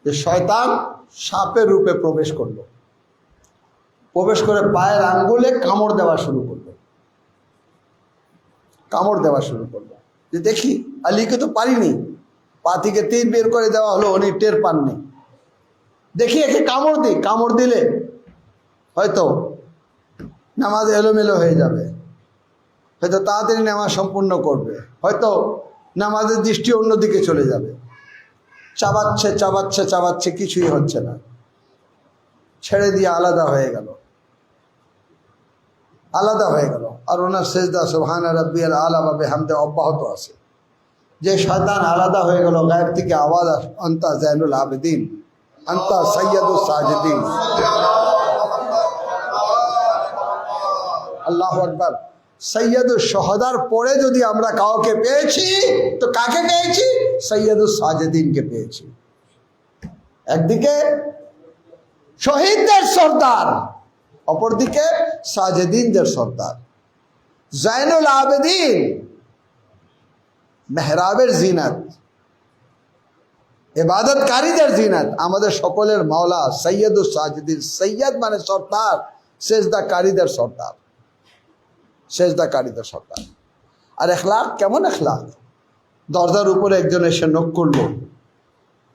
যে শয়তান সাপের রূপে প্রবেশ করলো, প্রবেশ করে পায়ের আঙ্গুলে কামড় দেওয়া শুরু করলো, কামড় দেওয়া শুরু করলো। যে দেখি আলীকে তো পারিনি, পা থেকে তীর বের করে দেওয়া হলো, উনি টের পাননি। দেখি একে কামড় দিই, কামড় দিলে হয়তো নামাজ এলোমেলো হয়ে যাবে, হয়তো তাড়াতাড়ি নামাজ সম্পূর্ণ করবে, হয়তো নামাজের দৃষ্টি অন্যদিকে চলে যাবে। চাবাচ্ছে চাবাচ্ছে চাবাচ্ছে, কিছুই হচ্ছে না, ছেড়ে দিয়ে আলাদা হয়ে গেল, আলাদা হয়ে গেল। আর ওনার সেজদা সুবহানা রাব্বিয়াল আলা ওয়া বিহামদি অব্যাহত আছে। যে শয়তান আলাদা হয়ে গেল, গায়েব থেকে আওয়াজ আসলো, আনতা জাইনুল আবেদিন, আনতা সাইয়্যিদুস সাজিদিন। আল্লাহু আকবার। সৈয়দুস শুহাদার পরে যদি আমরা কাউকে পেয়েছি তো কাকে পেয়েছি? সৈয়দুস সাজিদিনকে পেয়েছি। একদিকে শহীদদের সর্দার, অপরদিকে সাজিদিনদের সর্দার। জাইনুল আবেদিন মেহরাবের জিনাত, ইবাদতকারীদের জিনাত, আমাদের সকলের মাওলা সৈয়দুস সাজিদিন। সৈয়দ মানে সর্দার, সেজদাকারীদের সর্দার, সেজদাকারীদের সর্দার। আর এখলাক কেমন এখলাক? দরজার উপরে একজন এসে নক করলো,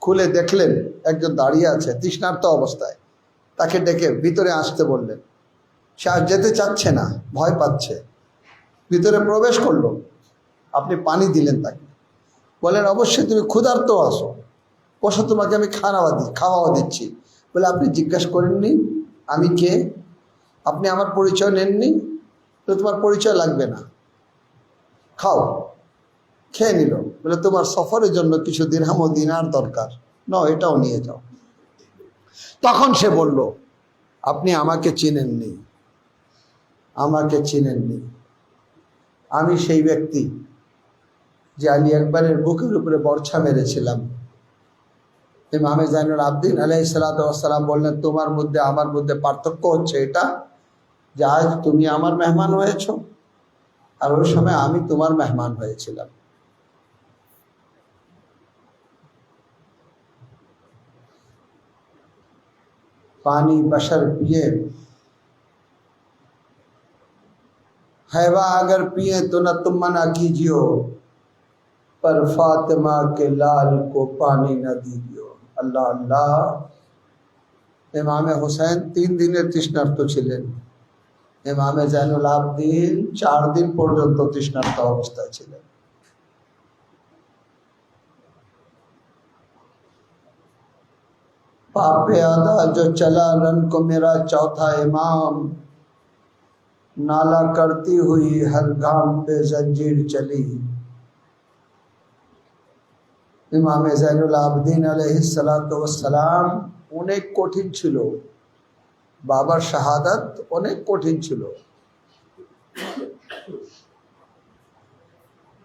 খুলে দেখলেন একজন দাঁড়িয়ে আছে তৃষ্ণার্ত অবস্থায়, তাকে ডেকে ভিতরে আসতে বললেন। সে আর যেতে চাচ্ছে না, ভয় পাচ্ছে, ভিতরে প্রবেশ করলো। আপনি পানি দিলেন তাকে, বলেন অবশ্যই তুমি ক্ষুধার্ত আসো, বসো, তোমাকে আমি খাওয়াও দিচ্ছি। বলে আপনি জিজ্ঞাসা করেননি আমি কে, আপনি আমার পরিচয় নেননি, তো তোমার পরিচয় লাগবে না, খাও। খেয়ে নিল। বলে তোমার সফরের জন্য কিছু দিরহাম ও দিনার দরকার, নাও এটাও নিয়ে যাও। তখন সে বলল আপনি আমাকে চিনেননি, আমাকে চিনেননি, আমি সেই ব্যক্তি যে আলী আকবরের বুকের উপরে বর্ষা মেরেছিলাম। ইমামে জাইনুল আবেদিন আলাইহিস সালাতু ওয়াস সালাম বললেন তোমার মধ্যে আমার মধ্যে পার্থক্য হচ্ছে এটা যে আজ তুমি আমার মেহমান হয়েছো আর ওই সময় আমি তোমার মেহমান হয়েছিলাম। पानी बशर पिए, हैवा अगर पिए तो न तुम मना कीजियो, पर फातिमा के लाल को पानी न दियो। अल्लाह अल्लाह। इमाम हुसैन 3 দিনের তৃষ্ণার্ত ছিলেন, ইমাম জাইনুল আবদিন 4 দিন পর্যন্ত তৃষ্ণার্ত অবস্থায় ছিলেন। पापे आदा जो चला रन को मेरा चौथा इमाम, नाला करती हुई हर गाम पे जंजीर चली। ইমাম জাইনুল আবদিন আলাইহিস সালাতু ওয়াস সালাম অনেক কঠিন ছিল, বাবার শাহাদাত অনেক কঠিন ছিল।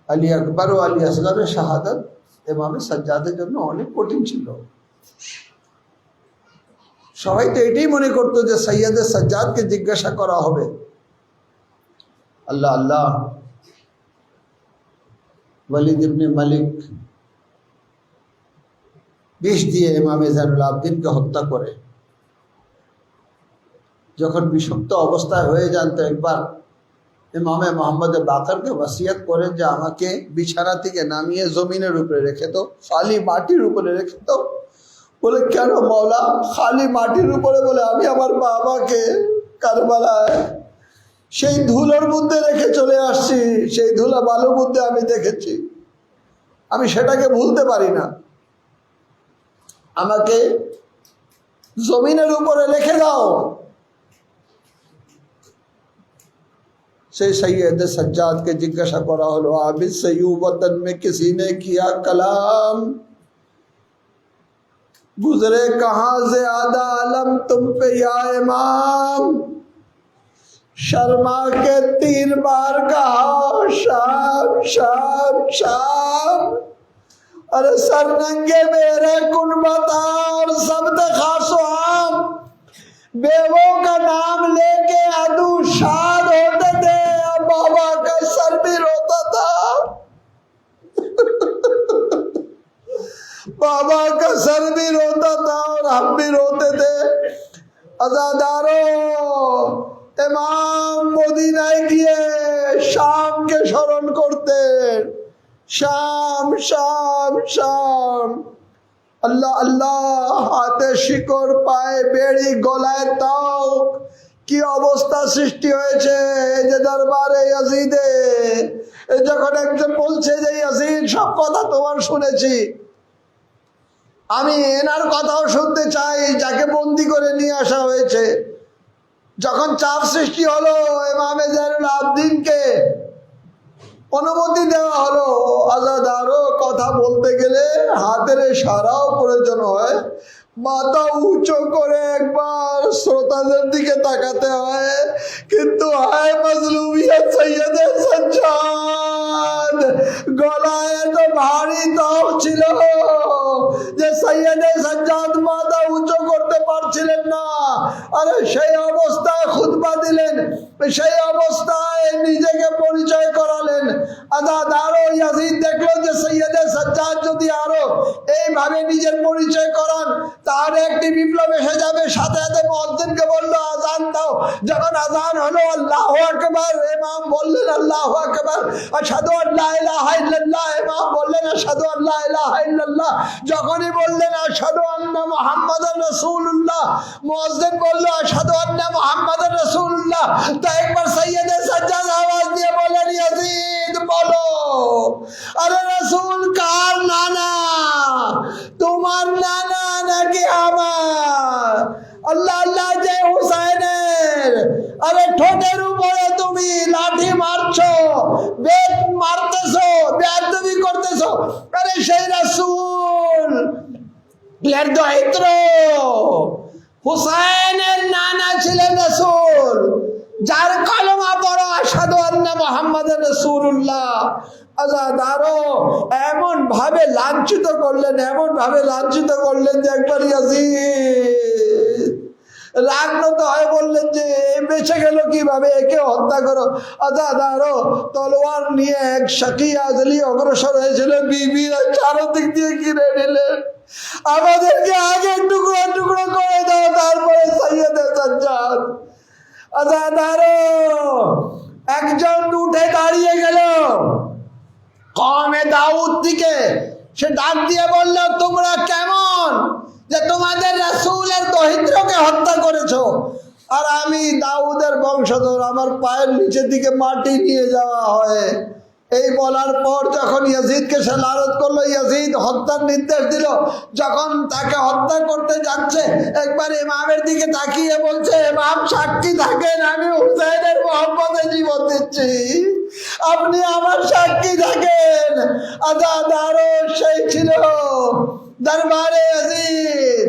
আলী আকবর ও আলী আসগরের শাহাদাত ইমাম সাজ্জাদের জন্য অনেক কঠিন ছিল। সবাই তো এটাই মনে করতো যে সৈয়দে সাজ্জাদকে জিজ্ঞাসা করা হবে। আল্লাহ আল্লাহ। ওয়ালিদ ইবনে মালিক বিষ দিয়ে ইমাম জাইনুল আবদিনকে হত্যা করে। যখন বিষুপ্ত অবস্থায় হয়ে যান তো একবার ইমামে মোহাম্মদ বাকরকে ওসিয়ত করেন যে আমাকে বিছানা থেকে নামিয়ে জমিনের উপরে রেখে দাও, খালি মাটির উপরে রেখে দাও। বলে কেন মওলা? খালি মাটির উপরে? বলে আমি আমার বাবাকে কারবালায় সেই ধুলোর মধ্যে রেখে চলে আসছি, সেই ধুলা বালুর মধ্যে আমি দেখেছি, আমি সেটাকে ভুলতে পারি না, আমাকে জমিনের উপরে রেখে দাও। সেই সৈয়দ সজ্জাদকে জিজ্ঞাসা করা হলো, আবিদ সয়্যু वतन में किसी ने किया कलाम, गुजरे कहाँ से आधा आलम तुम पे या इमाम। शर्मा के 3 बार कहा शाम शाम शाम। अरे सर नंगे मेरे कुन बता और शब्द खासो आम, बेवों का नाम लेके अदू शाद होते थे, और बाबा का सर भी रोता था। बाबा का सर भी रोता था और हम भी रोते थे। अज़ादारों, इमाम मदीनाয় গিয়ে শামকে স্মরণ করতেন। শাম শাম শাম। আল্লাহ আল্লাহ। হাতে শিকড়, পায়ে বেড়ি, গলায় তাও, কি অবস্থা সৃষ্টি হয়েছে এই যে দরবারে ইয়াজিদে। যখন একজন বলছে যে ইয়াজিদ সব কথা তোমার শুনেছি, আমি এনার কথাও শুনতে চাই, যাকে বন্দি করে নিয়ে আসা হয়েছে। যখন চাপ সৃষ্টি হলো, ইমামে জাইনুল আবদিনকে অনুমতি দেওয়া হলো। আজাদারও কথা বলতে গেলে হাতের ইশারাও প্রয়োজন হয়, মাথা উঁচু করে একবার শ্রোতাদের দিকে তাকাতে হয়। কিন্তু হায় মজলুমিয়ত সৈয়দে সাজ্জাদ, গলায় এত ভারী তাও ছিল যে সৈয়দে সাজ্জাদ মাথা উঁচু করতে পারছিলেন না। আরে সেই অবস্থায় খুতবা দিলেন, সেই অবস্থায় নিজেকে পরিচয় করালেন। আজাদারও ইয়াজিদ দেখলো যে সৈয়দে সাজ্জাদ যদি আরো এইভাবে নিজের পরিচয় করান তাহলে একটি বিপ্লব এসে যাবে। সাথে সাথে মুয়াজ্জিনকে বলল আজান দাও। যখন আজান হলো আল্লাহু আকবার, ইমাম বললেন আল্লাহু আকবার। আশহাদু আল্লা ইলাহা ইল্লাল্লাহ, ইমাম বললেন আশহাদু আল্লা ইলাহা ইল্লাল্লাহ। যখনই বললেন আশহাদু আন্না মুহাম্মাদুর রাসূলুল্লাহ, মুয়াজ্জিন বলল আশহাদু আন্না মুহাম্মাদুর রাসূলুল্লাহ। তো একবার সৈয়দে সাজ্জাদ আওয়াজ দিয়ে বললেন ইয়াজিদ বলো, আরে রাসূল কার নানা? তোমার নানা নাকি আমার? আল্লাহ আল্লাহ। যে হুসাইনের আরে ঠোঁটের উপরে তুমি লাঠি মারছো, বেত মারতেছো, বেয়াদবি করতেছো, আরে সেই রাসূল হুসাইনের নানা ছিলেন রাসূল, যার কলমা পড়া আশহাদু আন্না মুহাম্মাদুর রাসূলুল্লাহ। আজাদারো এমন ভাবে লাঞ্ছিত করলেন, এমন ভাবে লাঞ্ছিত করলেন যে একবার ইয়াজিদ রাগনত হয়, বললেন যে বেঁচে গেল কিভাবে, একে হত্যা করো। আজাদারো তলোয়ার নিয়ে এক শাকি আজলি অগ্রসর হয়েছিল, বিবিরা চারদিক দিয়ে ঘিরে নিলেন। আমাদেরকে আগে টুকরো টুকরো করে দাও, তারপরে সৈয়দে সাজ্জাদ। আজাদারো একজন উঠে দাঁড়িয়ে গেল, কওমে দাউদ থেকে সে ডাক দিয়ে বলল, তোমরা কেমন যে তোমাদের রাসূলের দরিদ্রকে হত্যা করেছো, আর আমি দাউদের বংশধর, আমার পায়ের নিচের দিকে মাটি নিয়ে যাওয়া হয়। এই বলার পর যখন ইয়াজিদকে সে লানত করলো, ইয়াজিদ হত্যার নির্দেশ দিল। যখন তাকে হত্যা করতে যাচ্ছে, একবার ইমামের দিকে তাকিয়ে বলছে, ইমাম সাক্ষী থাকেন, আমি হুসাইনের মহব্বতে জীবন দিচ্ছি, আপনি আমার সাক্ষী থাকেন। আজাদারও সেই ছিল দরবারে ইয়াজিদ।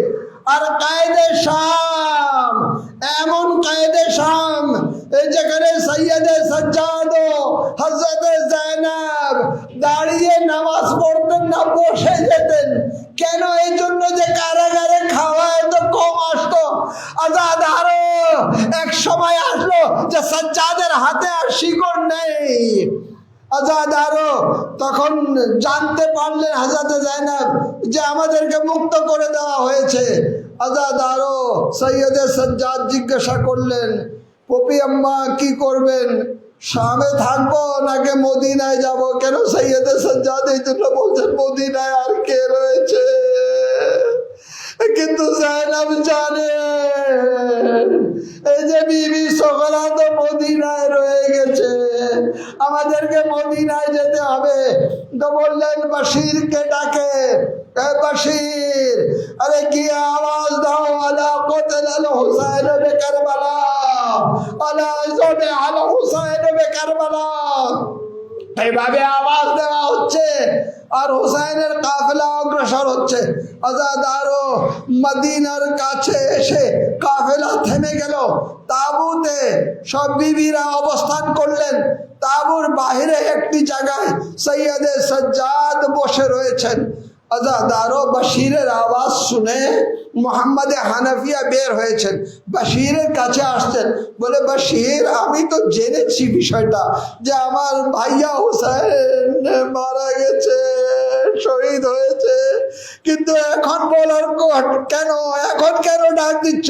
আর কায়েদে শাম, এমন কায়েদে শাম যেখানে সৈয়দে সাজ্জাদ ও হযরতে যায়েনব দাঁড়িয়ে নামাজ পড়তেন না, বসে যেতেন। কেন? এই জন্য যে কারাগারে খাওয়া এত কম আসতো। আজাদ আরো এক সময় আসলো যে সাজ্জাদের হাতে আর শিকড় নেই। আজাদ আরো তখন জানতে পারলেন হযরতে যায়েনব যে আমাদেরকে মুক্ত করে দেওয়া হয়েছে। আজাদ আরো সৈয়দে সাজ্জাদ জিজ্ঞাসা করলেন, পপি আম্মা কি করবেন, শামে থাকবো নাকি মদিনায় যাব? কেন? সৈয়দে সাজ্জাদ এই জন্য বলছেন, মদিনায় আর কে রয়েছে? কিন্তু যায়েনব জানে এই যে বিবি সোগরা তো মদিনায় রয়ে গেছে, আমাদেরকে মদিনায় যেতে হবে। তো বললেন বাশিরকে ডাকে, বাশির, আরে কি আওয়াজ দাও, আলা কতল আল হুসাইন বে কারবালা, আলা জবে আল হুসাইন বে কারবালা। এইভাবে আওয়াজ দেওয়া হচ্ছে আর হুসাইনের কাফেলা অগ্রসর হচ্ছে। আজাদ আরো মদিনার কাছে এসে কাফেলা থেমে গেল। তাবুতে সব বিবিরা অবস্থান করলেন। তাবুর বাহিরে একটি জায়গায় সৈয়দে সাজ্জাদ বসে রয়েছেন। আজাদ আরো বাশিরের আওয়াজ শুনে মোহাম্মদে হানাফিয়া বের হয়েছেন, বাশিরের কাছে আসছেন। বলে, বাশির, আমি তো জেনেছি বিষয়টা যে আমার ভাইয়া হুসাইন মারা গেছে, শহীদ হয়েছে, কিন্তু এখন বলার কেন, এখন কেন ডাক দিচ্ছ?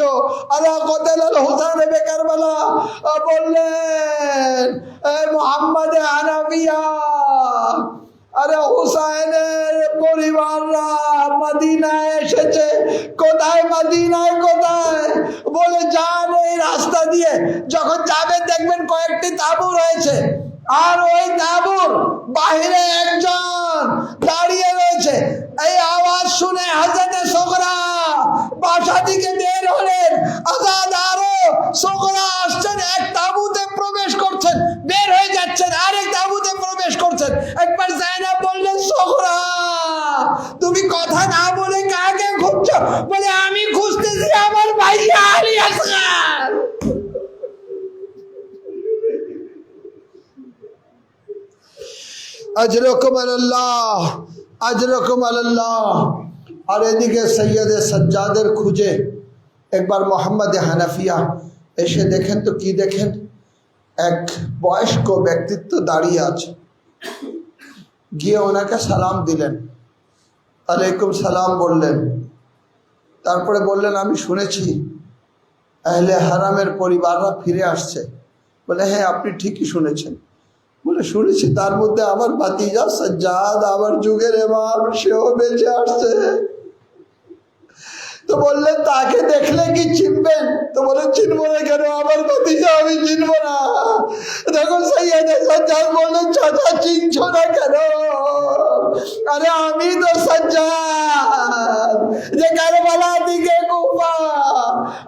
আল্লাহ কতল হুসাইন বে কারবালা। বললেন, মোহাম্মদে হানাফিয়া, আরে হুসাইনের পরিবাররা মদিনায় এসেছে। কোথায়? মদিনায় কোথায়? বলে, যান এই রাস্তা দিয়ে, যখন যাবেন দেখবেন কয়েকটি তাঁবু রয়েছে, আর ওই তাঁবুর বাহিরে একজন দাঁড়িয়ে রয়েছে। এই আওয়াজ শুনে হযরতে সোগরা বাসা থেকে বের হলেন। আজাদ আরো সোগরা আসছেন, এক তাঁবুতে প্রবেশ করছেন, বের হয়ে যাচ্ছেন, আরেক তাঁবুতে প্রবেশ করছেন। একবার যায়েনব বললেন, সোগরা, তুমি কথা না বলে কাকে খুঁজছো? বলে, আমি খুঁজতেছি আমার ভাইয়া আলী আসগার। আজরকুম আল্লাহ, আজরকুম আল্লাহ। আর এদিকে সৈয়দে সাজ্জাদের খুঁজে একবার মোহাম্মদে হানাফিয়া এসে দেখেন তো কি দেখেন, এক বয়স্ক ব্যক্তিত্ব দাঁড়িয়ে আছে। গিয়ে ওনাকে সালাম দিলেন, আলাইকুম সালাম বললেন। তারপরে বললেন, আমি শুনেছি আহলে হারামের পরিবাররা ফিরে আসছে। বলে, হ্যাঁ, আপনি ঠিকই শুনেছেন। বলে, শুনেছি তার মধ্যে আমার ভাতিজা সাজ্জাদ, আমার যুগের ইমাম, সেও বেঁচে আসছে। তো বললেন, তাকে দেখলে কি চিনবেন? তো বলে, চিনবো না কেন, আমার ভাতিজা, আমি চিনবো না। তখন সৈয়দে সাজ্জাদ বললেন, চাচা চিনছো না কেন? আরে আমি তো সাজ্জাদ, যে কারবালা দিকে কুফা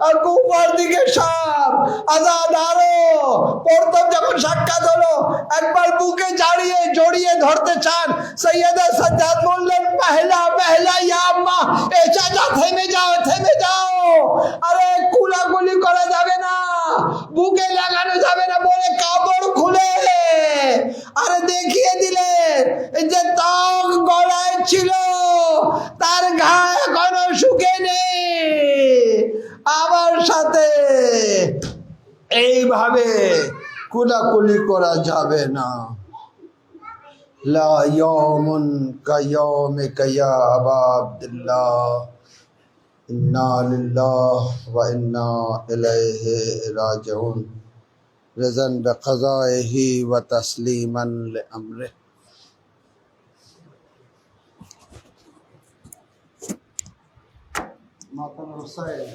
আর কুফার দিকে শাম। আজাদ আরো প্রথম যখন সাক্ষাৎ হলো, একবার বুকে জড়িয়ে ধরতে চান। সৈয়দে সাজ্জাদ বললেন, পহলা পহলা ইয়া আম্মা, এ চাচা থেমে যাও, থেমে যাও, আরে কুলাকুলি করা যাবে না, বুকে লাগানো যাবে না। বলে কাপড় খুলে আরে দেখিয়ে দিলেন যে ত্বক গলায় ছিল, তার ঘা এখনো শুকে নেই। আমার সাথে এইভাবে কুলাকুলি করা যাবে না। লা ইয়াউমুন কায়াউমিকা ইয়া আবা আব্দুল্লাহ, ইন্না লিল্লাহি ওয়া ইন্না ইলাইহি রাজিউন, রিজান বিকাযাইহি ওয়া তাসলিমান লিআমরিহি। মাতানোর হুসাইন